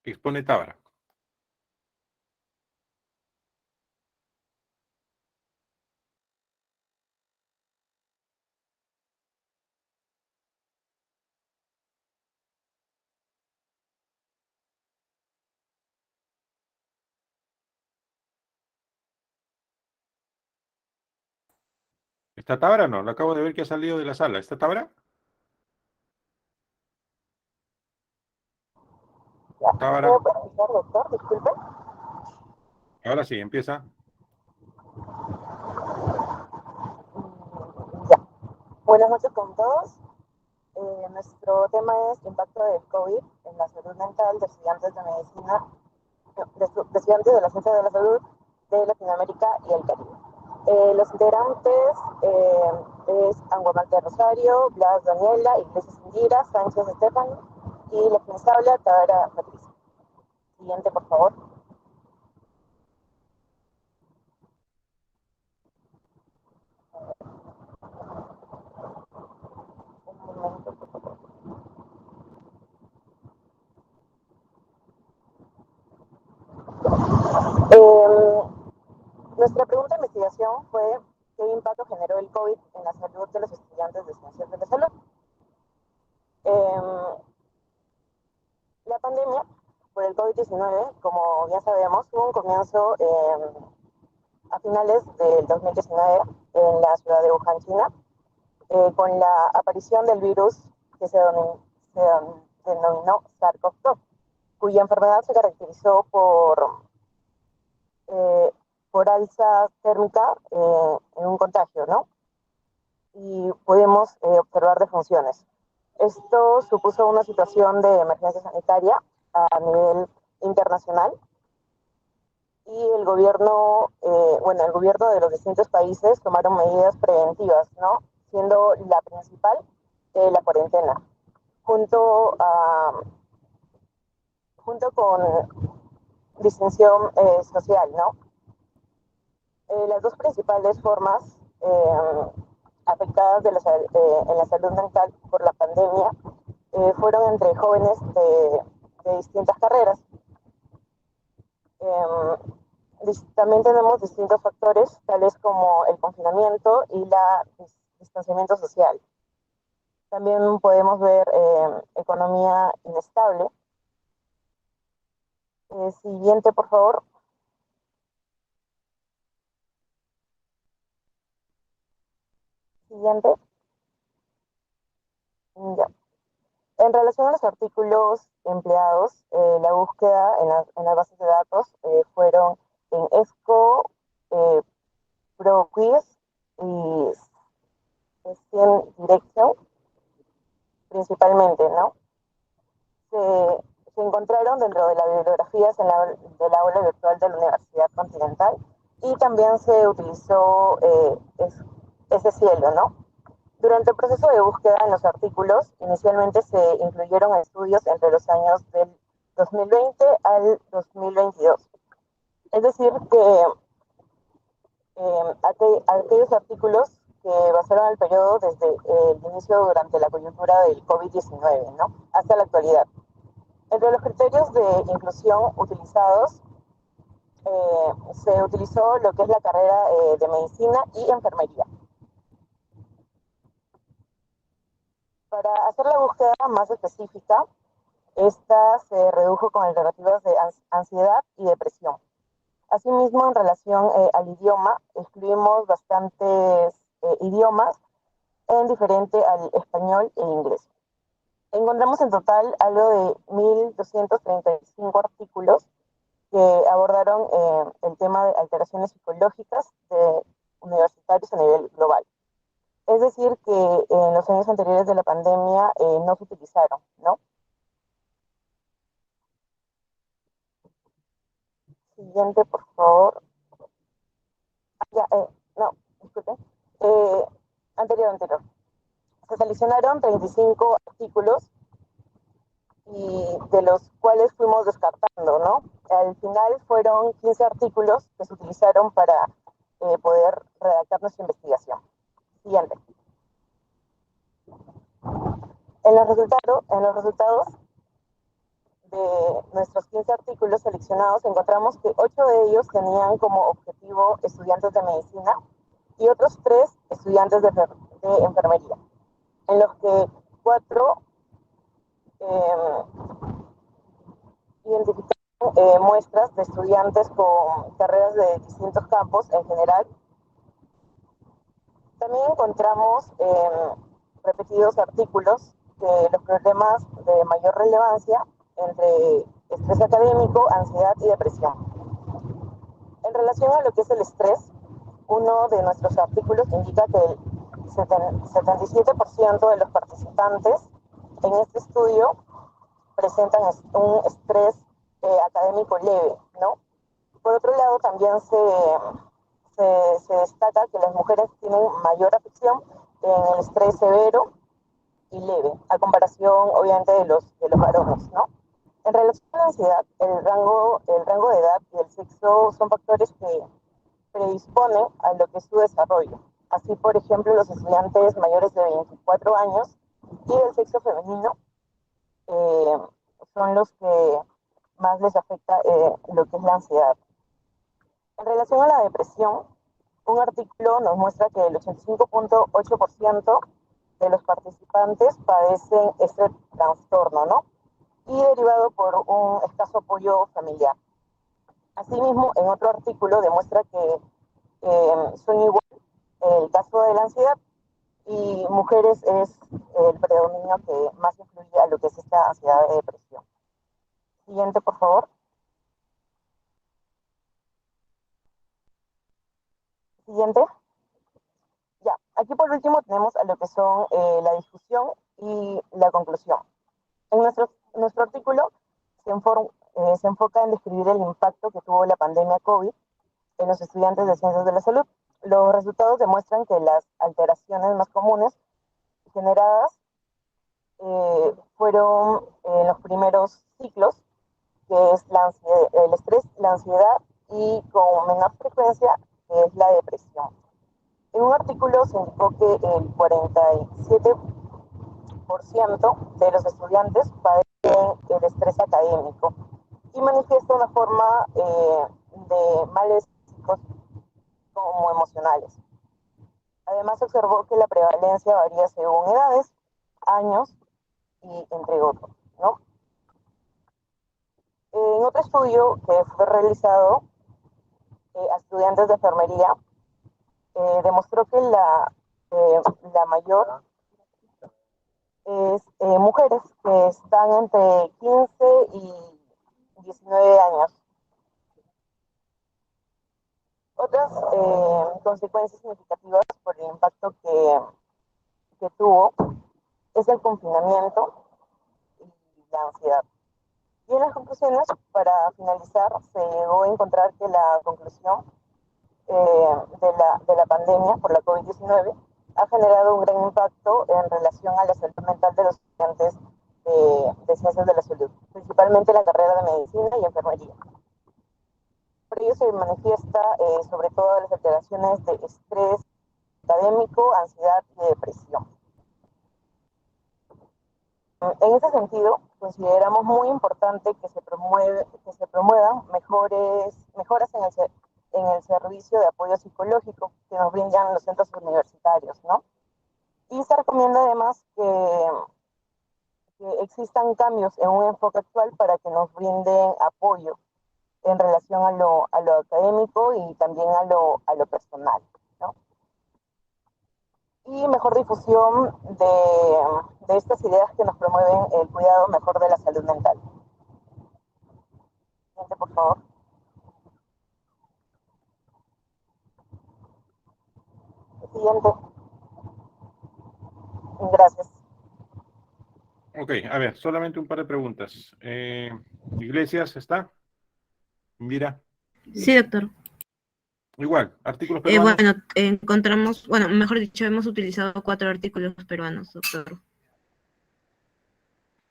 Speaker 1: Expone Tábara. ¿Está Tábara? No, lo acabo de ver que ha salido de la sala. ¿Está Tábara? Tábara.
Speaker 11: Doctor, disculpe.
Speaker 1: Ahora sí, empieza.
Speaker 11: Ya. Buenas noches con todos. Nuestro tema es impacto del COVID en la salud mental de estudiantes de medicina, de estudiantes de la ciencia de la salud de Latinoamérica y el Caribe. Los integrantes es Anguamante Rosario, Blas Daniela, Iglesias Indira, Sánchez Estefan y la quien habla, Tábara Patricia. Siguiente, por favor. Un momento, por favor. Nuestra pregunta de investigación fue qué impacto generó el COVID en la salud de los estudiantes de ciencias de la salud. La pandemia por el COVID-19, como ya sabemos, tuvo un comienzo a finales del 2019 en la ciudad de Wuhan, China, con la aparición del virus que se denominó SARS-CoV-2, cuya enfermedad se caracterizó eh, por alza térmica en un contagio, ¿no? Y pudimos observar defunciones. Esto supuso una situación de emergencia sanitaria a nivel internacional y el gobierno de los distintos países tomaron medidas preventivas, ¿no? Siendo la principal la cuarentena, junto con distinción social, ¿no? Las dos principales formas afectadas en la salud mental por la pandemia fueron entre jóvenes de distintas carreras. También tenemos distintos factores, tales como el confinamiento y el distanciamiento social. También podemos ver economía inestable. Siguiente, por favor. Siguiente. Ya. En relación a los artículos empleados, la búsqueda en las bases de datos fueron en ESCO, ProQuiz y Cien Direction, principalmente, ¿no? Se encontraron dentro de las bibliografías del aula virtual de la Universidad Continental y también se utilizó ese cielo, ¿no? Durante el proceso de búsqueda en los artículos, inicialmente se incluyeron estudios entre los años del 2020 al 2022. Es decir, que aquellos artículos que basaron el periodo desde el inicio durante la coyuntura del COVID-19, ¿no? Hasta la actualidad. Entre los criterios de inclusión utilizados, se utilizó lo que es la carrera de medicina y enfermería. Para hacer la búsqueda más específica, esta se redujo con alternativas de ansiedad y depresión. Asimismo, en relación al idioma, excluimos bastantes idiomas en diferente al español e inglés. Encontramos en total algo de 1.235 artículos que abordaron el tema de alteraciones psicológicas de universitarios a nivel global. Es decir, que en los años anteriores de la pandemia no se utilizaron, ¿no? Siguiente, por favor. No, disculpen. Anterior. Se seleccionaron 35 artículos y de los cuales fuimos descartando, ¿no? Al final fueron 15 artículos que se utilizaron para poder redactar nuestra investigación. Siguiente. En los resultados de nuestros 15 artículos seleccionados, encontramos que 8 de ellos tenían como objetivo estudiantes de medicina y otros 3 estudiantes de enfermería, en los que 4 identificaron muestras de estudiantes con carreras de distintos campos en general. También encontramos repetidos artículos que los problemas de mayor relevancia entre estrés académico, ansiedad y depresión. En relación a lo que es el estrés, uno de nuestros artículos indica que el 77% de los participantes en este estudio presentan un estrés académico leve, ¿no? Por otro lado, también se destaca que las mujeres tienen mayor afección en el estrés severo y leve, a comparación, obviamente, de los varones, ¿no? En relación a la ansiedad, el rango de edad y el sexo son factores que predisponen a lo que es su desarrollo. Así, por ejemplo, los estudiantes mayores de 24 años y del sexo femenino son los que más les afecta lo que es la ansiedad. En relación a la depresión, un artículo nos muestra que el 85.8% de los participantes padecen este trastorno, ¿no? Y derivado por un escaso apoyo familiar. Asimismo, en otro artículo demuestra que son igual el caso de la ansiedad y mujeres es el predominio que más influye a lo que es esta ansiedad de depresión. Siguiente, por favor. Siguiente. Ya, aquí por último tenemos a lo que son la discusión y la conclusión. En nuestro artículo se enfoca en describir el impacto que tuvo la pandemia COVID en los estudiantes de ciencias de la salud. Los resultados demuestran que las alteraciones más comunes generadas fueron en los primeros ciclos, que es el estrés, la ansiedad y con menor frecuencia, que es la depresión. En un artículo se indicó que el 47% de los estudiantes padecen el estrés académico y manifiesta una forma de males físicos como emocionales. Además, se observó que la prevalencia varía según edades, años y entre otros, ¿no? En otro estudio que fue realizado a estudiantes de enfermería, demostró que la mayor es mujeres que están entre 15 y 19 años. Otras consecuencias significativas por el impacto que tuvo es el confinamiento y la ansiedad. Y en las conclusiones, para finalizar, se llegó a encontrar que la conclusión de la pandemia por la COVID-19 ha generado un gran impacto en relación a la salud mental de los estudiantes de ciencias de la salud, principalmente en la carrera de medicina y enfermería. Por ello se manifiesta sobre todo las alteraciones de estrés académico, ansiedad y depresión. En ese sentido, consideramos muy importante que se promuevan mejoras en el servicio de apoyo psicológico que nos brindan los centros universitarios, ¿no? Y se recomienda además que existan cambios en un enfoque actual para que nos brinden apoyo en relación a lo académico y también a lo personal, ¿no? Y mejor difusión de estas ideas que nos promueven el cuidado mejor de la salud mental. Siguiente, por favor. Siguiente. Gracias.
Speaker 1: Ok, a ver, solamente un par de preguntas. Iglesias, ¿está? Mira.
Speaker 10: Sí, doctor.
Speaker 1: Igual, artículos peruanos.
Speaker 10: Bueno, encontramos, bueno, mejor dicho, hemos utilizado 4 artículos peruanos, doctor.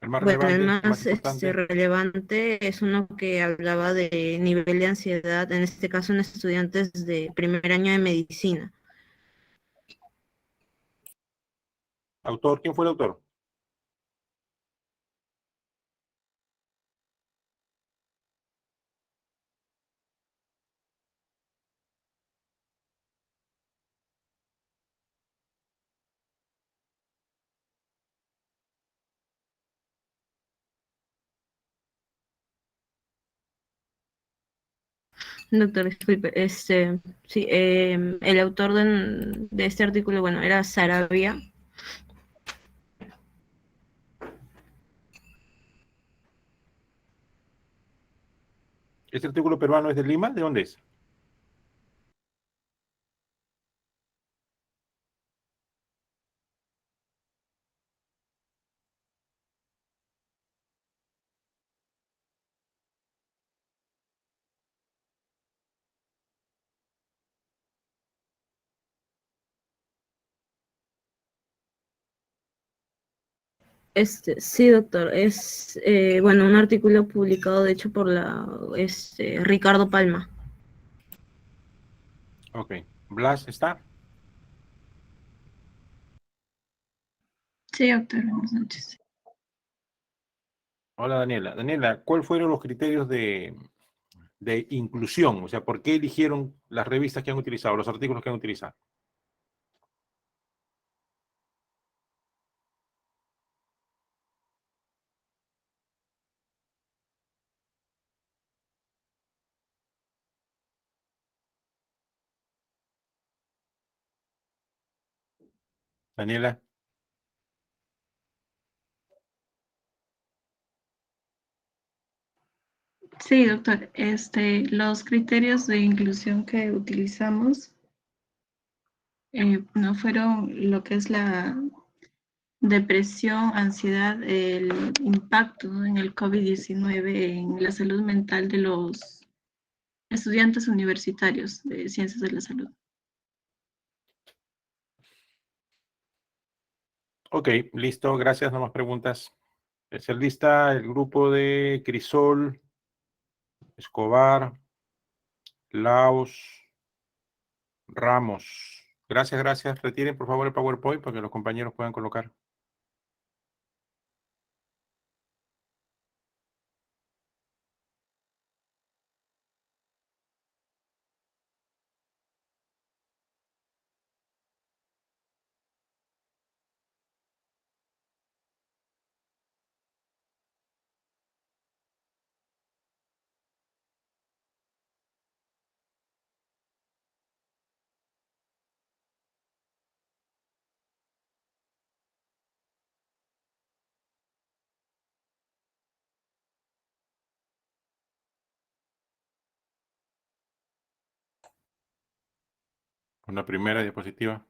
Speaker 1: El más
Speaker 10: Bueno, el
Speaker 1: relevante, el más
Speaker 10: más
Speaker 1: importante.
Speaker 10: relevante es uno que hablaba de nivel de ansiedad, en este caso en estudiantes de primer año de medicina.
Speaker 1: Autor, ¿quién fue el autor?
Speaker 10: Doctor, disculpe, sí, el autor de este artículo, bueno, era Sarabia.
Speaker 1: ¿Este artículo peruano es de Lima? ¿De dónde es?
Speaker 10: Sí, doctor, es, bueno, un artículo publicado, de hecho, por Ricardo Palma.
Speaker 1: Ok. Blas, ¿está?
Speaker 12: Sí, doctor, buenas noches.
Speaker 1: Hola, Daniela. Daniela, ¿cuáles fueron los criterios de inclusión? O sea, ¿por qué eligieron las revistas que han utilizado, los artículos que han utilizado? Daniela.
Speaker 12: Sí, doctor. Los criterios de inclusión que utilizamos no fueron lo que es la depresión, ansiedad, el impacto, ¿no?, en el COVID-19 en la salud mental de los estudiantes universitarios de ciencias de la salud.
Speaker 1: Ok, listo, gracias, no más preguntas. Especialista, el grupo de Crisol, Escobar, Laos, Ramos. Gracias, gracias. Retiren por favor el PowerPoint para que los compañeros puedan colocar. Con la primera diapositiva.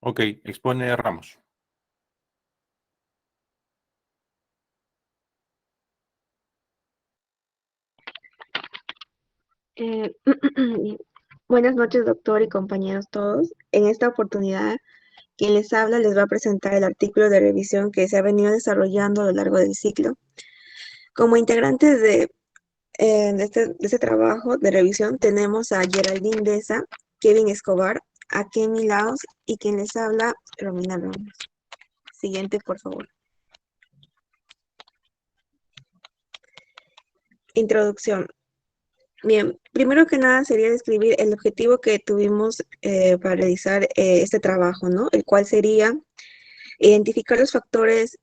Speaker 1: Ok, expone Ramos.
Speaker 13: Buenas noches, doctor y compañeros todos. En esta oportunidad, quien les habla les va a presentar el artículo de revisión que se ha venido desarrollando a lo largo del ciclo. Como integrantes de este trabajo de revisión tenemos a Geraldine Deza, Kevin Escobar, a Kemi Laos y quien les habla, Romina Ramos. Siguiente, por favor. Introducción. Bien, primero que nada sería describir el objetivo que tuvimos para realizar este trabajo, ¿no? El cual sería identificar los factores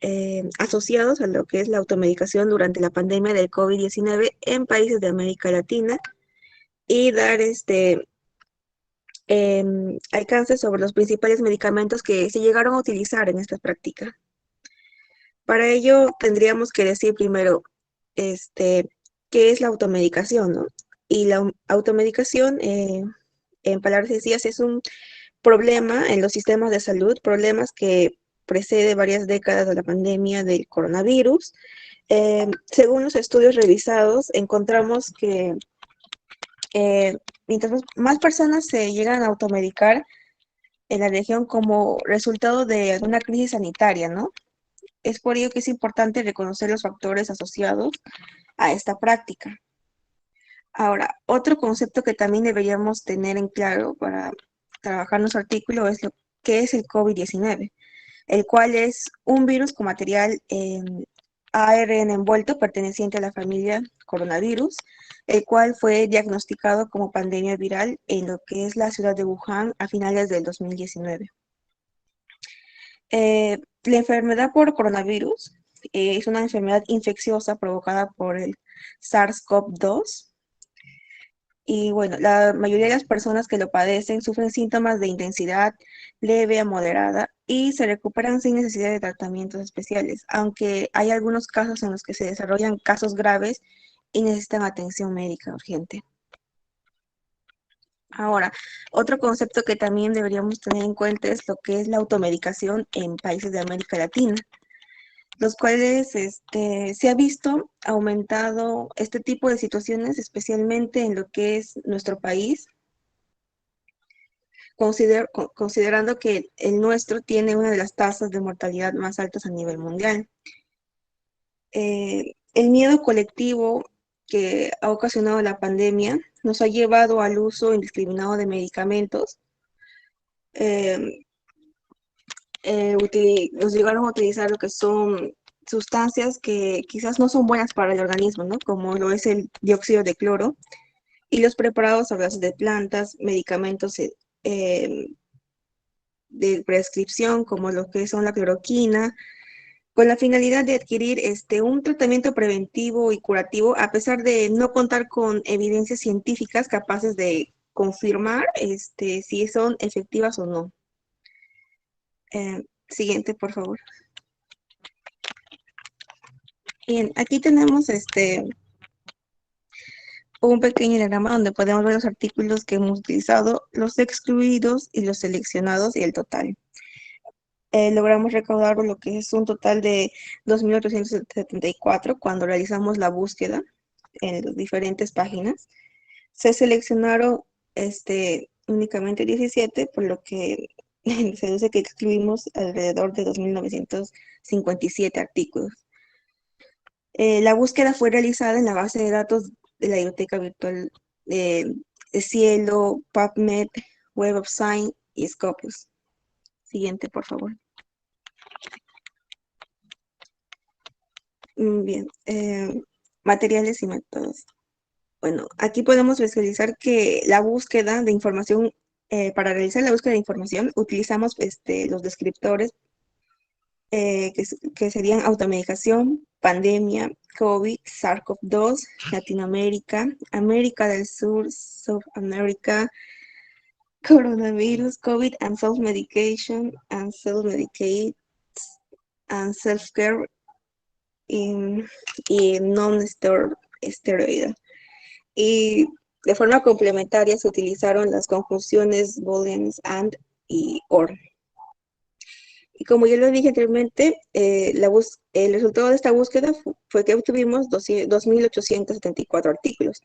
Speaker 13: asociados a lo que es la automedicación durante la pandemia del COVID-19 en países de América Latina y dar alcance sobre los principales medicamentos que se llegaron a utilizar en esta práctica. Para ello tendríamos que decir primero qué es la automedicación, ¿no? Y la automedicación, en palabras sencillas, es un problema en los sistemas de salud, problemas que precede varias décadas de la pandemia del coronavirus. Según los estudios revisados, encontramos que mientras más personas se llegan a automedicar en la región como resultado de alguna crisis sanitaria, ¿no? Es por ello que es importante reconocer los factores asociados a esta práctica. Ahora, otro concepto que también deberíamos tener en claro para trabajar nuestro artículo es lo que es el COVID-19, el cual es un virus con material ARN envuelto perteneciente a la familia coronavirus, el cual fue diagnosticado como pandemia viral en lo que es la ciudad de Wuhan a finales del 2019. La enfermedad por coronavirus es una enfermedad infecciosa provocada por el SARS-CoV-2. Y bueno, la mayoría de las personas que lo padecen sufren síntomas de intensidad leve a moderada y se recuperan sin necesidad de tratamientos especiales, aunque hay algunos casos en los que se desarrollan casos graves y necesitan atención médica urgente. Ahora, otro concepto que también deberíamos tener en cuenta es lo que es la automedicación en países de América Latina, los cuales se ha visto aumentado este tipo de situaciones, especialmente en lo que es nuestro país, considerando que el nuestro tiene una de las tasas de mortalidad más altas a nivel mundial. El miedo colectivo que ha ocasionado la pandemia nos ha llevado al uso indiscriminado de medicamentos. Nos llegaron a utilizar lo que son sustancias que quizás no son buenas para el organismo, ¿no? Como lo es el dióxido de cloro y los preparados a base de plantas, medicamentos de prescripción como lo que son la cloroquina, con la finalidad de adquirir un tratamiento preventivo y curativo a pesar de no contar con evidencias científicas capaces de confirmar si son efectivas o no. Siguiente, por favor. Bien, aquí tenemos un pequeño diagrama donde podemos ver los artículos que hemos utilizado, los excluidos y los seleccionados y el total. Logramos recaudar lo que es un total de 2.874 cuando realizamos la búsqueda en las diferentes páginas. Se seleccionaron únicamente 17, por lo que se deduce que excluimos alrededor de 2.957 artículos. La búsqueda fue realizada en la base de datos de la biblioteca virtual de Cielo, PubMed, Web of Science y Scopus. Siguiente, por favor. Bien, materiales y métodos. Bueno, aquí podemos visualizar que la búsqueda de información, para realizar la búsqueda de información, utilizamos los descriptores que serían automedicación, pandemia, COVID, SARS-CoV-2, Latinoamérica, América del Sur, Sudamérica, coronavirus, COVID and self-medication, and self-medicates, and self-care, y non-esteroidal. Y de forma complementaria se utilizaron las conjunciones booleans and y or. Y como ya lo dije anteriormente, el resultado de esta búsqueda fue que obtuvimos 2.874 artículos,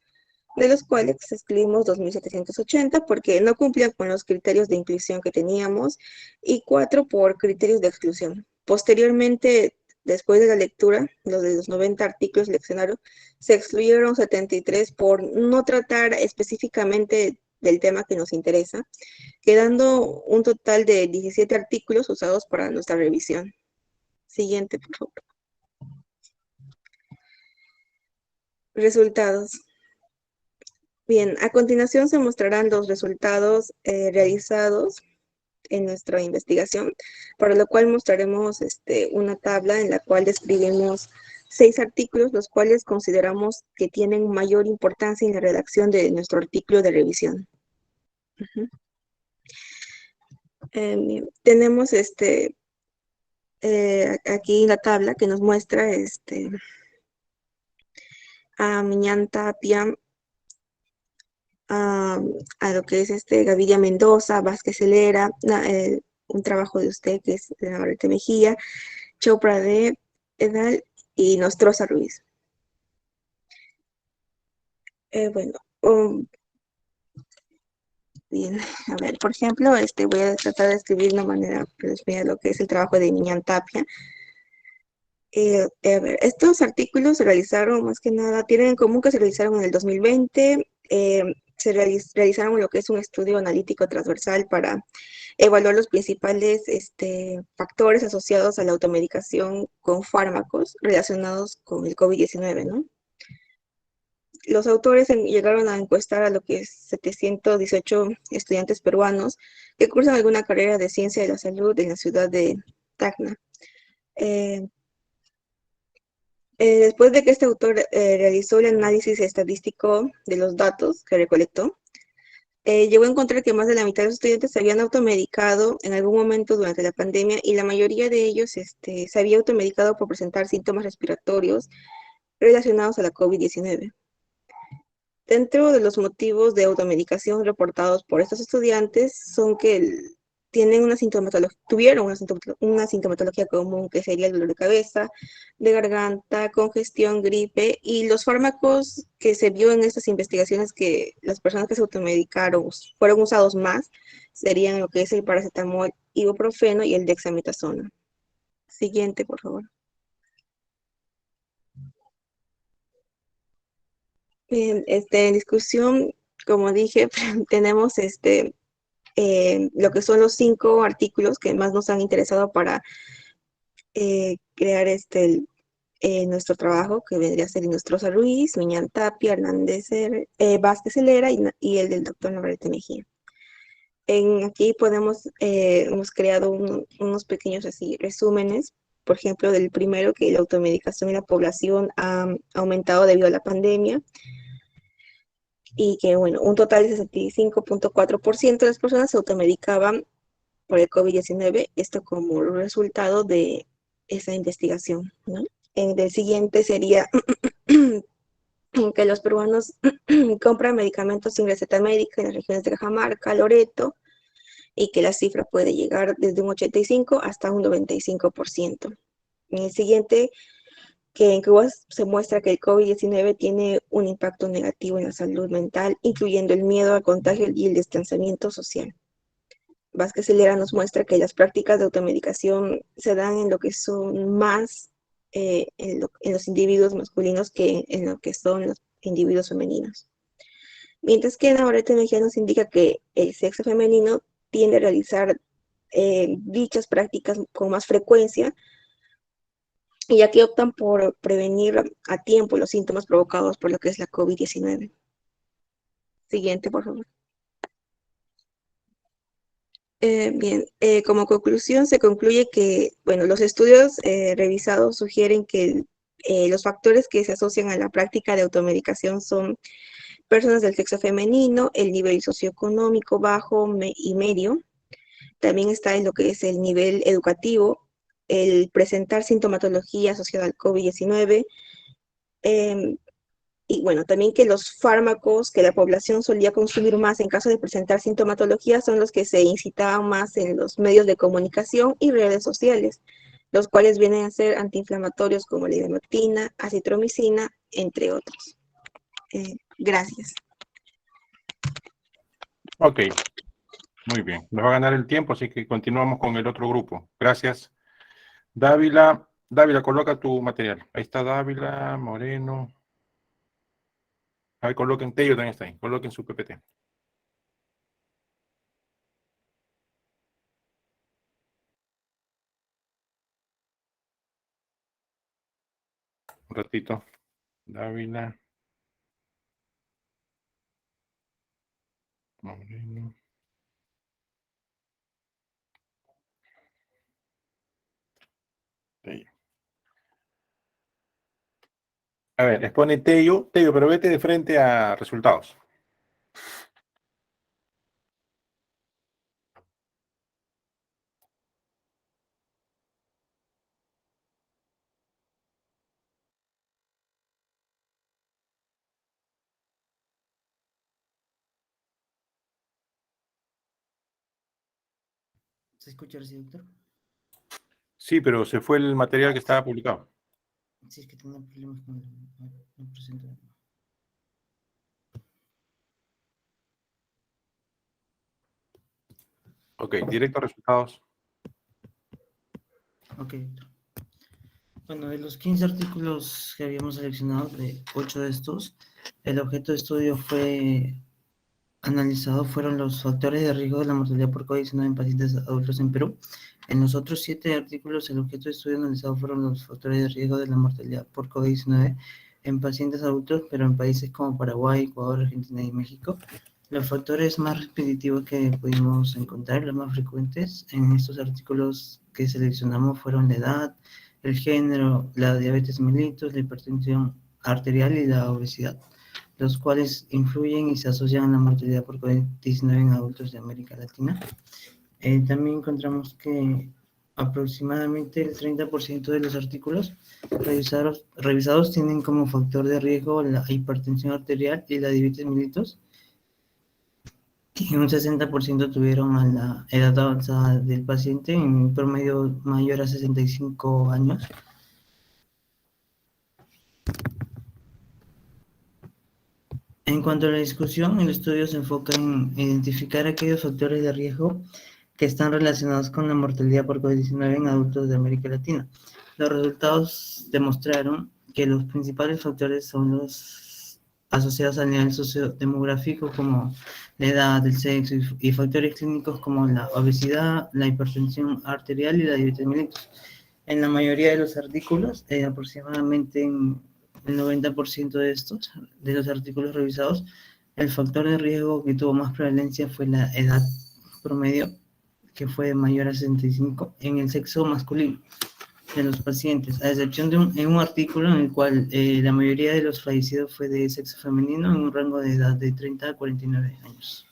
Speaker 13: de los cuales excluimos 2.780 porque no cumplían con los criterios de inclusión que teníamos y 4 por criterios de exclusión. Posteriormente, después de la lectura, los 90 artículos seleccionados, se excluyeron 73 por no tratar específicamente del tema que nos interesa, quedando un total de 17 artículos usados para nuestra revisión. Siguiente, por favor. Resultados. Bien, a continuación se mostrarán los resultados realizados en nuestra investigación, para lo cual mostraremos una tabla en la cual describimos 6 artículos, los cuales consideramos que tienen mayor importancia en la redacción de nuestro artículo de revisión. Tenemos aquí la tabla que nos muestra a Miñán Tapia, a lo que es Gaviria Mendoza, Vázquez Helera, un trabajo de usted que es de Navarrete Mejía, Chopra de Edal y Nostroza Ruiz. Bueno, bien, a ver, por ejemplo, voy a tratar de escribir de una manera resumida lo que es el trabajo de Miñán Tapia. A ver, estos artículos se realizaron, más que nada, tienen en común que se realizaron en el 2020, se realizaron lo que es un estudio analítico transversal para evaluar los principales factores asociados a la automedicación con fármacos relacionados con el COVID-19, ¿no? Los autores llegaron a encuestar a lo que es 718 estudiantes peruanos que cursan alguna carrera de ciencia de la salud en la ciudad de Tacna. Después de que este autor realizó el análisis estadístico de los datos que recolectó, llegó a encontrar que más de la mitad de los estudiantes se habían automedicado en algún momento durante la pandemia y la mayoría de ellos se había automedicado por presentar síntomas respiratorios relacionados a la COVID-19. Dentro de los motivos de automedicación reportados por estos estudiantes son que tuvieron una sintomatología común, que sería el dolor de cabeza, de garganta, congestión, gripe, y los fármacos que se vio en estas investigaciones que las personas que se automedicaron fueron usados más, serían lo que es el paracetamol, ibuprofeno y el dexametasona. Siguiente, por favor. Bien, en discusión, como dije, tenemos lo que son los 5 artículos que más nos han interesado para crear nuestro trabajo, que vendría a ser Nostroza Ruiz, Miñán Tapia, Hernández, Vázquez Helera y el del doctor Navarrete Mejía. Aquí hemos creado unos pequeños resúmenes, por ejemplo, del primero, que la automedicación en la población ha aumentado debido a la pandemia. y que, bueno, un total de 65.4% de las personas se automedicaban por el COVID-19, esto como resultado de esa investigación, ¿no? El siguiente sería que los peruanos compran medicamentos sin receta médica en las regiones de Cajamarca, Loreto, y que la cifra puede llegar desde un 85 hasta un 95%. En el siguiente, que en Cuba se muestra que el COVID-19 tiene un impacto negativo en la salud mental, incluyendo el miedo al contagio y el distanciamiento social. Vázquez Helera nos muestra que las prácticas de automedicación se dan en lo que son más en los individuos masculinos que en lo que son los individuos femeninos. Mientras que Navarrete Mejía nos indica que el sexo femenino tiende a realizar dichas prácticas con más frecuencia, y ya que optan por prevenir a tiempo los síntomas provocados por lo que es la COVID-19. Siguiente, por favor. Bien, como conclusión se concluye que, bueno, los estudios revisados sugieren que los factores que se asocian a la práctica de automedicación son personas del sexo femenino, el nivel socioeconómico bajo y medio. También está en lo que es el nivel educativo, el presentar sintomatología asociada al COVID-19, y bueno, también que los fármacos que la población solía consumir más en caso de presentar sintomatología son los que se incitaban más en los medios de comunicación y redes sociales, los cuales vienen a ser antiinflamatorios como la ivermectina, acitromicina, entre otros. Gracias.
Speaker 1: Ok, muy bien. Nos va a ganar el tiempo, así que continuamos con el otro grupo. Gracias. Dávila, coloca tu material. Ahí está Dávila, Moreno. A ver, coloquen, Tello también está ahí. Coloquen su PPT. Un ratito. Dávila. Moreno. Tello. A ver, les pone Tello, pero vete de frente a resultados.
Speaker 14: ¿Se escucha así, doctor?
Speaker 1: Sí, pero se fue el material que estaba publicado.
Speaker 14: Sí, es que tengo problemas con el presente.
Speaker 1: Ok, directo a resultados.
Speaker 14: Ok, doctor. Bueno, de los 15 artículos que habíamos seleccionado, de 8 de estos, el objeto de estudio fueron los factores de riesgo de la mortalidad por COVID-19 en pacientes adultos en Perú. En los otros 7 artículos, el objeto de estudio analizado fueron los factores de riesgo de la mortalidad por COVID-19 en pacientes adultos, pero en países como Paraguay, Ecuador, Argentina y México. Los factores más repetitivos que pudimos encontrar, los más frecuentes en estos artículos que seleccionamos fueron la edad, el género, la diabetes mellitus, la hipertensión arterial y la obesidad, los cuales influyen y se asocian a la mortalidad por COVID-19 en adultos de América Latina. También encontramos que aproximadamente el 30% de los artículos revisados tienen como factor de riesgo la hipertensión arterial y la diabetes mellitus, y un 60% tuvieron a la edad avanzada del paciente, en promedio mayor a 65 años. En cuanto a la discusión, el estudio se enfoca en identificar aquellos factores de riesgo que están relacionados con la mortalidad por COVID-19 en adultos de América Latina. Los resultados demostraron que los principales factores son los asociados al nivel sociodemográfico, como la edad, el sexo, y factores clínicos como la obesidad, la hipertensión arterial y la diabetes mellitus. En la mayoría de los artículos, aproximadamente en el 90% de los artículos revisados, el factor de riesgo que tuvo más prevalencia fue la edad promedio, que fue mayor a 65 en el sexo masculino. de los pacientes, a excepción de un artículo en el cual la mayoría de los fallecidos fue de sexo femenino en un rango de edad de 30 a 49 años.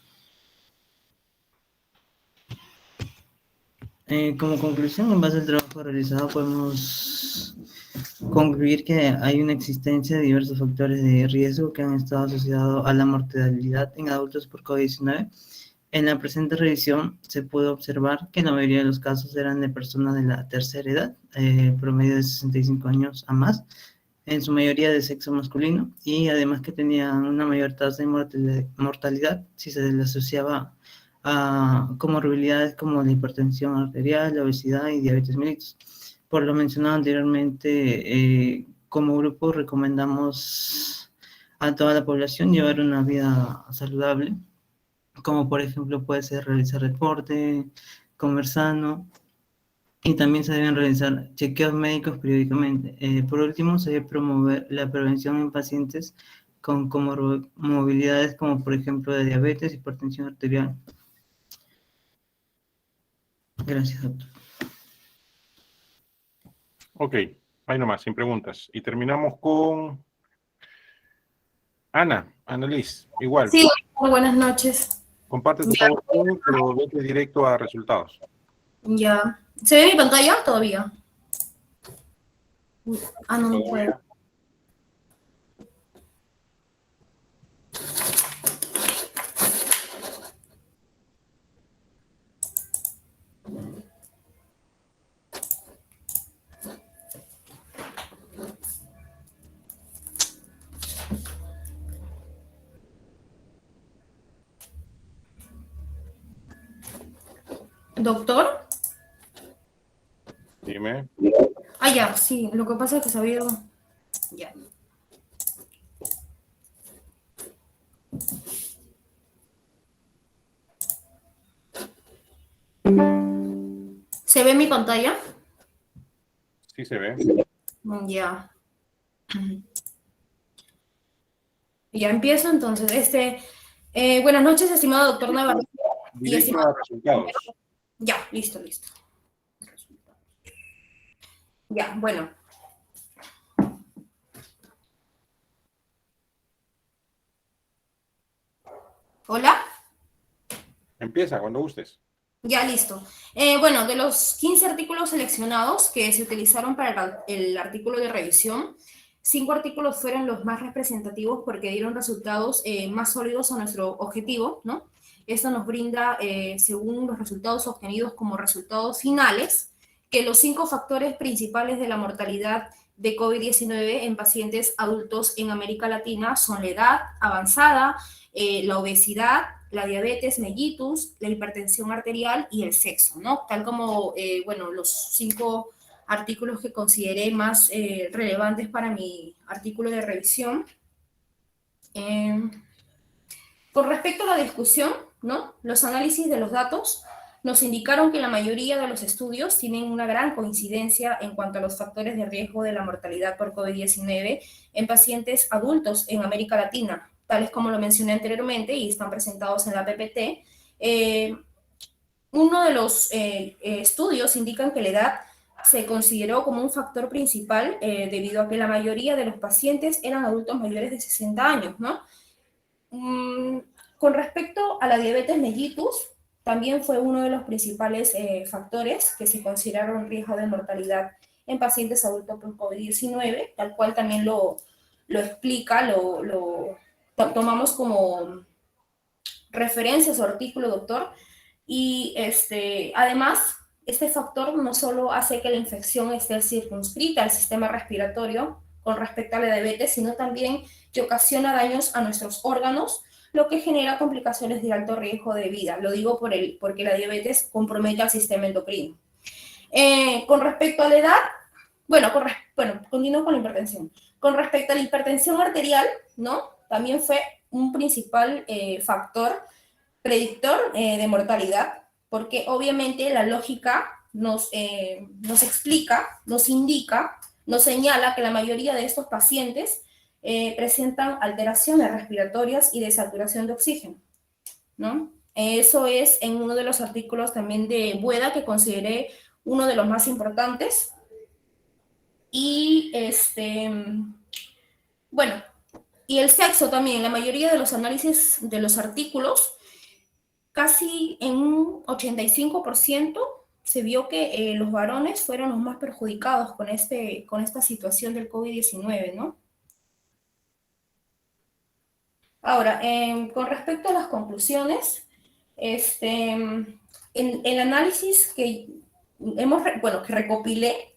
Speaker 14: Como conclusión, en base al trabajo realizado, podemos concluir que hay una existencia de diversos factores de riesgo que han estado asociados a la mortalidad en adultos por COVID-19. En la presente revisión se pudo observar que la mayoría de los casos eran de personas de la tercera edad, promedio de 65 años a más, en su mayoría de sexo masculino, y además que tenían una mayor tasa de mortalidad si se les asociaba a comorbilidades como la hipertensión arterial, la obesidad y diabetes mellitus. Por lo mencionado anteriormente, como grupo recomendamos a toda la población llevar una vida saludable, como por ejemplo puede ser realizar deporte, comer sano, y también se deben realizar chequeos médicos periódicamente. Por último, se debe promover la prevención en pacientes con comorbilidades como por ejemplo de diabetes, hipertensión arterial. Gracias, doctor.
Speaker 1: Ok, ahí nomás, sin preguntas. Y terminamos con Annalise, igual.
Speaker 15: Sí, muy buenas noches.
Speaker 1: Comparte tu PowerPoint, pero vete directo a resultados.
Speaker 15: Ya. ¿Se ve mi pantalla todavía? Ah, no, no puedo. ¿Doctor?
Speaker 1: Dime.
Speaker 15: Ah, ya, sí. Lo que pasa es que sabía... Ya. ¿Se ve mi pantalla?
Speaker 1: Sí se ve.
Speaker 15: Ya. Ya empiezo entonces. Buenas noches, estimado doctor Navarro. Y
Speaker 1: Directo
Speaker 15: estimado...
Speaker 1: a resultados.
Speaker 15: Ya, listo. Ya, bueno. ¿Hola?
Speaker 1: Empieza cuando gustes.
Speaker 15: Ya, listo. Bueno, de los 15 artículos seleccionados que se utilizaron para el artículo de revisión, 5 artículos fueron los más representativos porque dieron resultados más sólidos a nuestro objetivo, ¿no? Esto nos brinda, según los resultados obtenidos como resultados finales, que los 5 factores principales de la mortalidad de COVID-19 en pacientes adultos en América Latina son la edad avanzada, la obesidad, la diabetes mellitus, la hipertensión arterial y el sexo, ¿no? Tal como, bueno, los 5 artículos que consideré más relevantes para mi artículo de revisión. Con respecto a la discusión, ¿no? Los análisis de los datos nos indicaron que la mayoría de los estudios tienen una gran coincidencia en cuanto a los factores de riesgo de la mortalidad por COVID-19 en pacientes adultos en América Latina, tales como lo mencioné anteriormente y están presentados en la PPT. Uno de los estudios indican que la edad se consideró como un factor principal debido a que la mayoría de los pacientes eran adultos mayores de 60 años, ¿no? Con respecto a la diabetes mellitus, también fue uno de los principales factores que se consideraron riesgo de mortalidad en pacientes adultos por COVID-19, tal cual también lo explica, lo tomamos como referencia a su artículo, doctor, y además, este factor no solo hace que la infección esté circunscrita al sistema respiratorio con respecto a la diabetes, sino también que ocasiona daños a nuestros órganos, lo que genera complicaciones de alto riesgo de vida. Lo digo porque la diabetes compromete al sistema endocrino. Con respecto a la edad, bueno, continúo con la hipertensión. Con respecto a la hipertensión arterial, ¿no? También fue un principal factor predictor de mortalidad, porque obviamente la lógica nos explica, nos indica, nos señala que la mayoría de estos pacientes presentan alteraciones respiratorias y de saturación de oxígeno, ¿no? Eso es en uno de los artículos también de Bueda que consideré uno de los más importantes. Y bueno, y el sexo también, la mayoría de los análisis de los artículos, casi en un 85% se vio que los varones fueron los más perjudicados con esta situación del COVID-19, ¿no? Ahora, con respecto a las conclusiones, en el análisis que que recopilé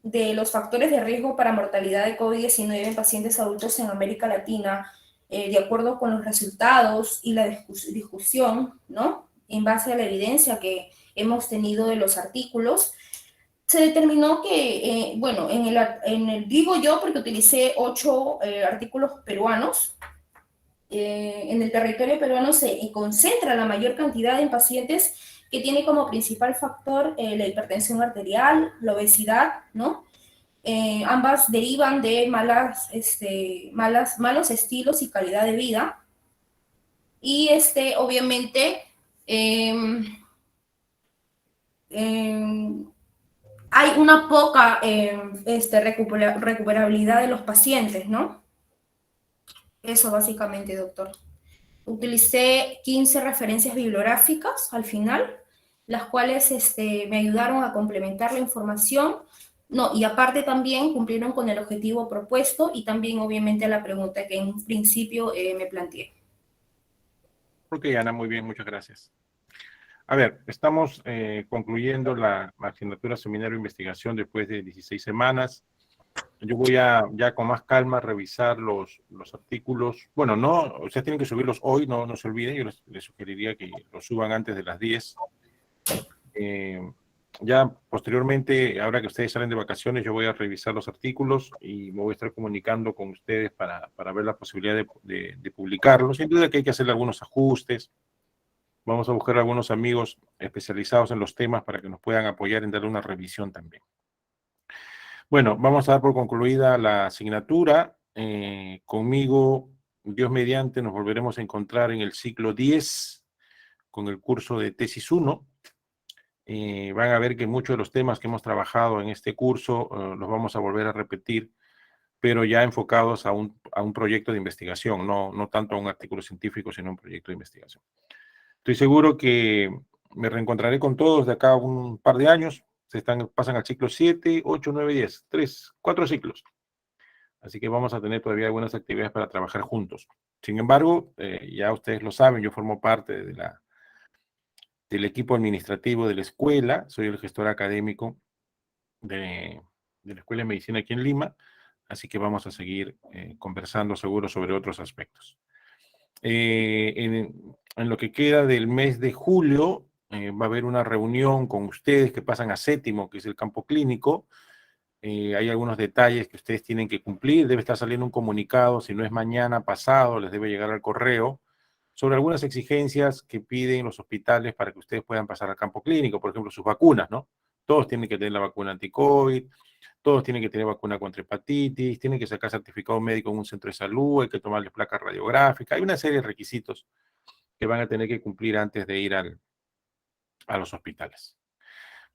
Speaker 15: de los factores de riesgo para mortalidad de COVID-19 en pacientes adultos en América Latina, de acuerdo con los resultados y la discusión, ¿no? En base a la evidencia que hemos tenido de los artículos, se determinó que, bueno, digo yo porque utilicé 8 artículos peruanos, en el territorio peruano se concentra la mayor cantidad en pacientes que tiene como principal factor la hipertensión arterial, la obesidad, ¿no? Ambas derivan de malos estilos y calidad de vida. Y obviamente, hay una poca recuperabilidad de los pacientes, ¿no? Eso básicamente, doctor. Utilicé 15 referencias bibliográficas al final, las cuales me ayudaron a complementar la información. No, y aparte también cumplieron con el objetivo propuesto y también obviamente a la pregunta que en un principio me planteé.
Speaker 1: Ok, Ana, muy bien, muchas gracias. A ver, estamos concluyendo la asignatura Seminario de Investigación después de 16 semanas. Yo voy a, ya con más calma, revisar los artículos. Bueno, no, ustedes tienen que subirlos hoy, no se olviden. Yo les sugeriría que los suban antes de las 10. Ya posteriormente, ahora que ustedes salen de vacaciones, yo voy a revisar los artículos y me voy a estar comunicando con ustedes para ver la posibilidad de publicarlos. Sin duda que hay que hacerle algunos ajustes. Vamos a buscar algunos amigos especializados en los temas para que nos puedan apoyar en darle una revisión también. Bueno, vamos a dar por concluida la asignatura. Conmigo, Dios mediante, nos volveremos a encontrar en el ciclo 10 con el curso de tesis 1. Van a ver que muchos de los temas que hemos trabajado en este curso los vamos a volver a repetir, pero ya enfocados a un proyecto de investigación, no tanto a un artículo científico, sino a un proyecto de investigación. Estoy seguro que me reencontraré con todos de acá a un par de años. Pasan al ciclo 7, 8, 9, 10. 4 ciclos. Así que vamos a tener todavía algunas actividades para trabajar juntos. Sin embargo, ya ustedes lo saben, yo formo parte del equipo administrativo de la escuela. Soy el gestor académico de la Escuela de Medicina aquí en Lima. Así que vamos a seguir conversando seguro sobre otros aspectos. En lo que queda del mes de julio, va a haber una reunión con ustedes que pasan a 7º, que es el campo clínico. Hay algunos detalles que ustedes tienen que cumplir. Debe estar saliendo un comunicado, si no es mañana, pasado, les debe llegar al correo, sobre algunas exigencias que piden los hospitales para que ustedes puedan pasar al campo clínico. Por ejemplo, sus vacunas, ¿no? Todos tienen que tener la vacuna anti-COVID, todos tienen que tener vacuna contra hepatitis, tienen que sacar certificado médico en un centro de salud, hay que tomarles placa radiográfica. Hay una serie de requisitos que van a tener que cumplir antes de ir a los hospitales.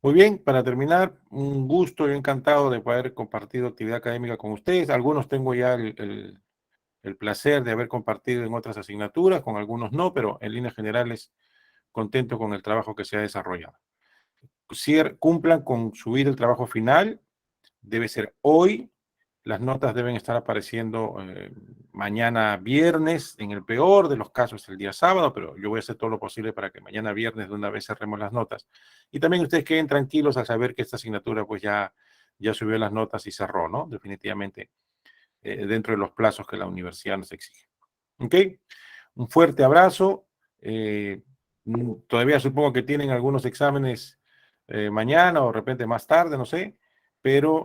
Speaker 1: Muy bien, para terminar, un gusto, yo encantado de poder compartir actividad académica con ustedes. Algunos tengo ya el placer de haber compartido en otras asignaturas, con algunos no, pero en líneas generales contento con el trabajo que se ha desarrollado. Cumplan con subir el trabajo final, debe ser hoy. Las notas deben estar apareciendo mañana viernes, en el peor de los casos el día sábado, pero yo voy a hacer todo lo posible para que mañana viernes de una vez cerremos las notas. Y también ustedes queden tranquilos al saber que esta asignatura pues ya subió las notas y cerró, ¿no? Definitivamente dentro de los plazos que la universidad nos exige. ¿Ok? Un fuerte abrazo. Todavía supongo que tienen algunos exámenes mañana o de repente más tarde, no sé, pero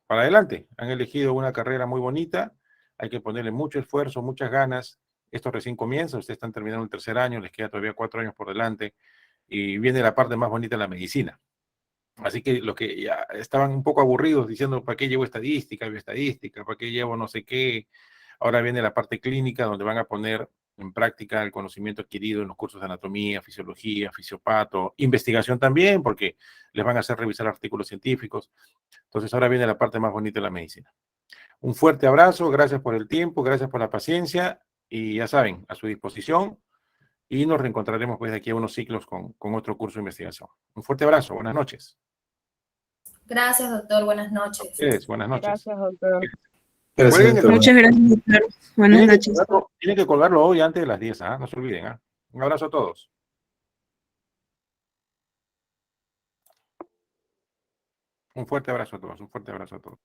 Speaker 1: para adelante. Han elegido una carrera muy bonita, hay que ponerle mucho esfuerzo, muchas ganas. Esto recién comienza, ustedes están terminando el 3er año, les queda todavía 4 años por delante y viene la parte más bonita de la medicina. Así que los que ya estaban un poco aburridos diciendo, ¿para qué llevo estadística, bioestadística? ¿Para qué llevo no sé qué? Ahora viene la parte clínica donde van a poner en práctica el conocimiento adquirido en los cursos de anatomía, fisiología, fisiopato, investigación también, porque les van a hacer revisar artículos científicos. Entonces ahora viene la parte más bonita de la medicina. Un fuerte abrazo, gracias por el tiempo, gracias por la paciencia, y ya saben, a su disposición, y nos reencontraremos pues de aquí a unos ciclos con otro curso de investigación. Un fuerte abrazo, buenas noches.
Speaker 15: Gracias, doctor. Buenas noches.
Speaker 1: Buenas noches.
Speaker 16: Gracias, doctor.
Speaker 1: Recuerden que
Speaker 13: Muchas gracias, doctor. Buenas noches.
Speaker 1: Tienen que colgarlo hoy antes de las 10, ¿ah? No se olviden, ¿ah? Un abrazo a todos. Un fuerte abrazo a todos, un fuerte abrazo a todos.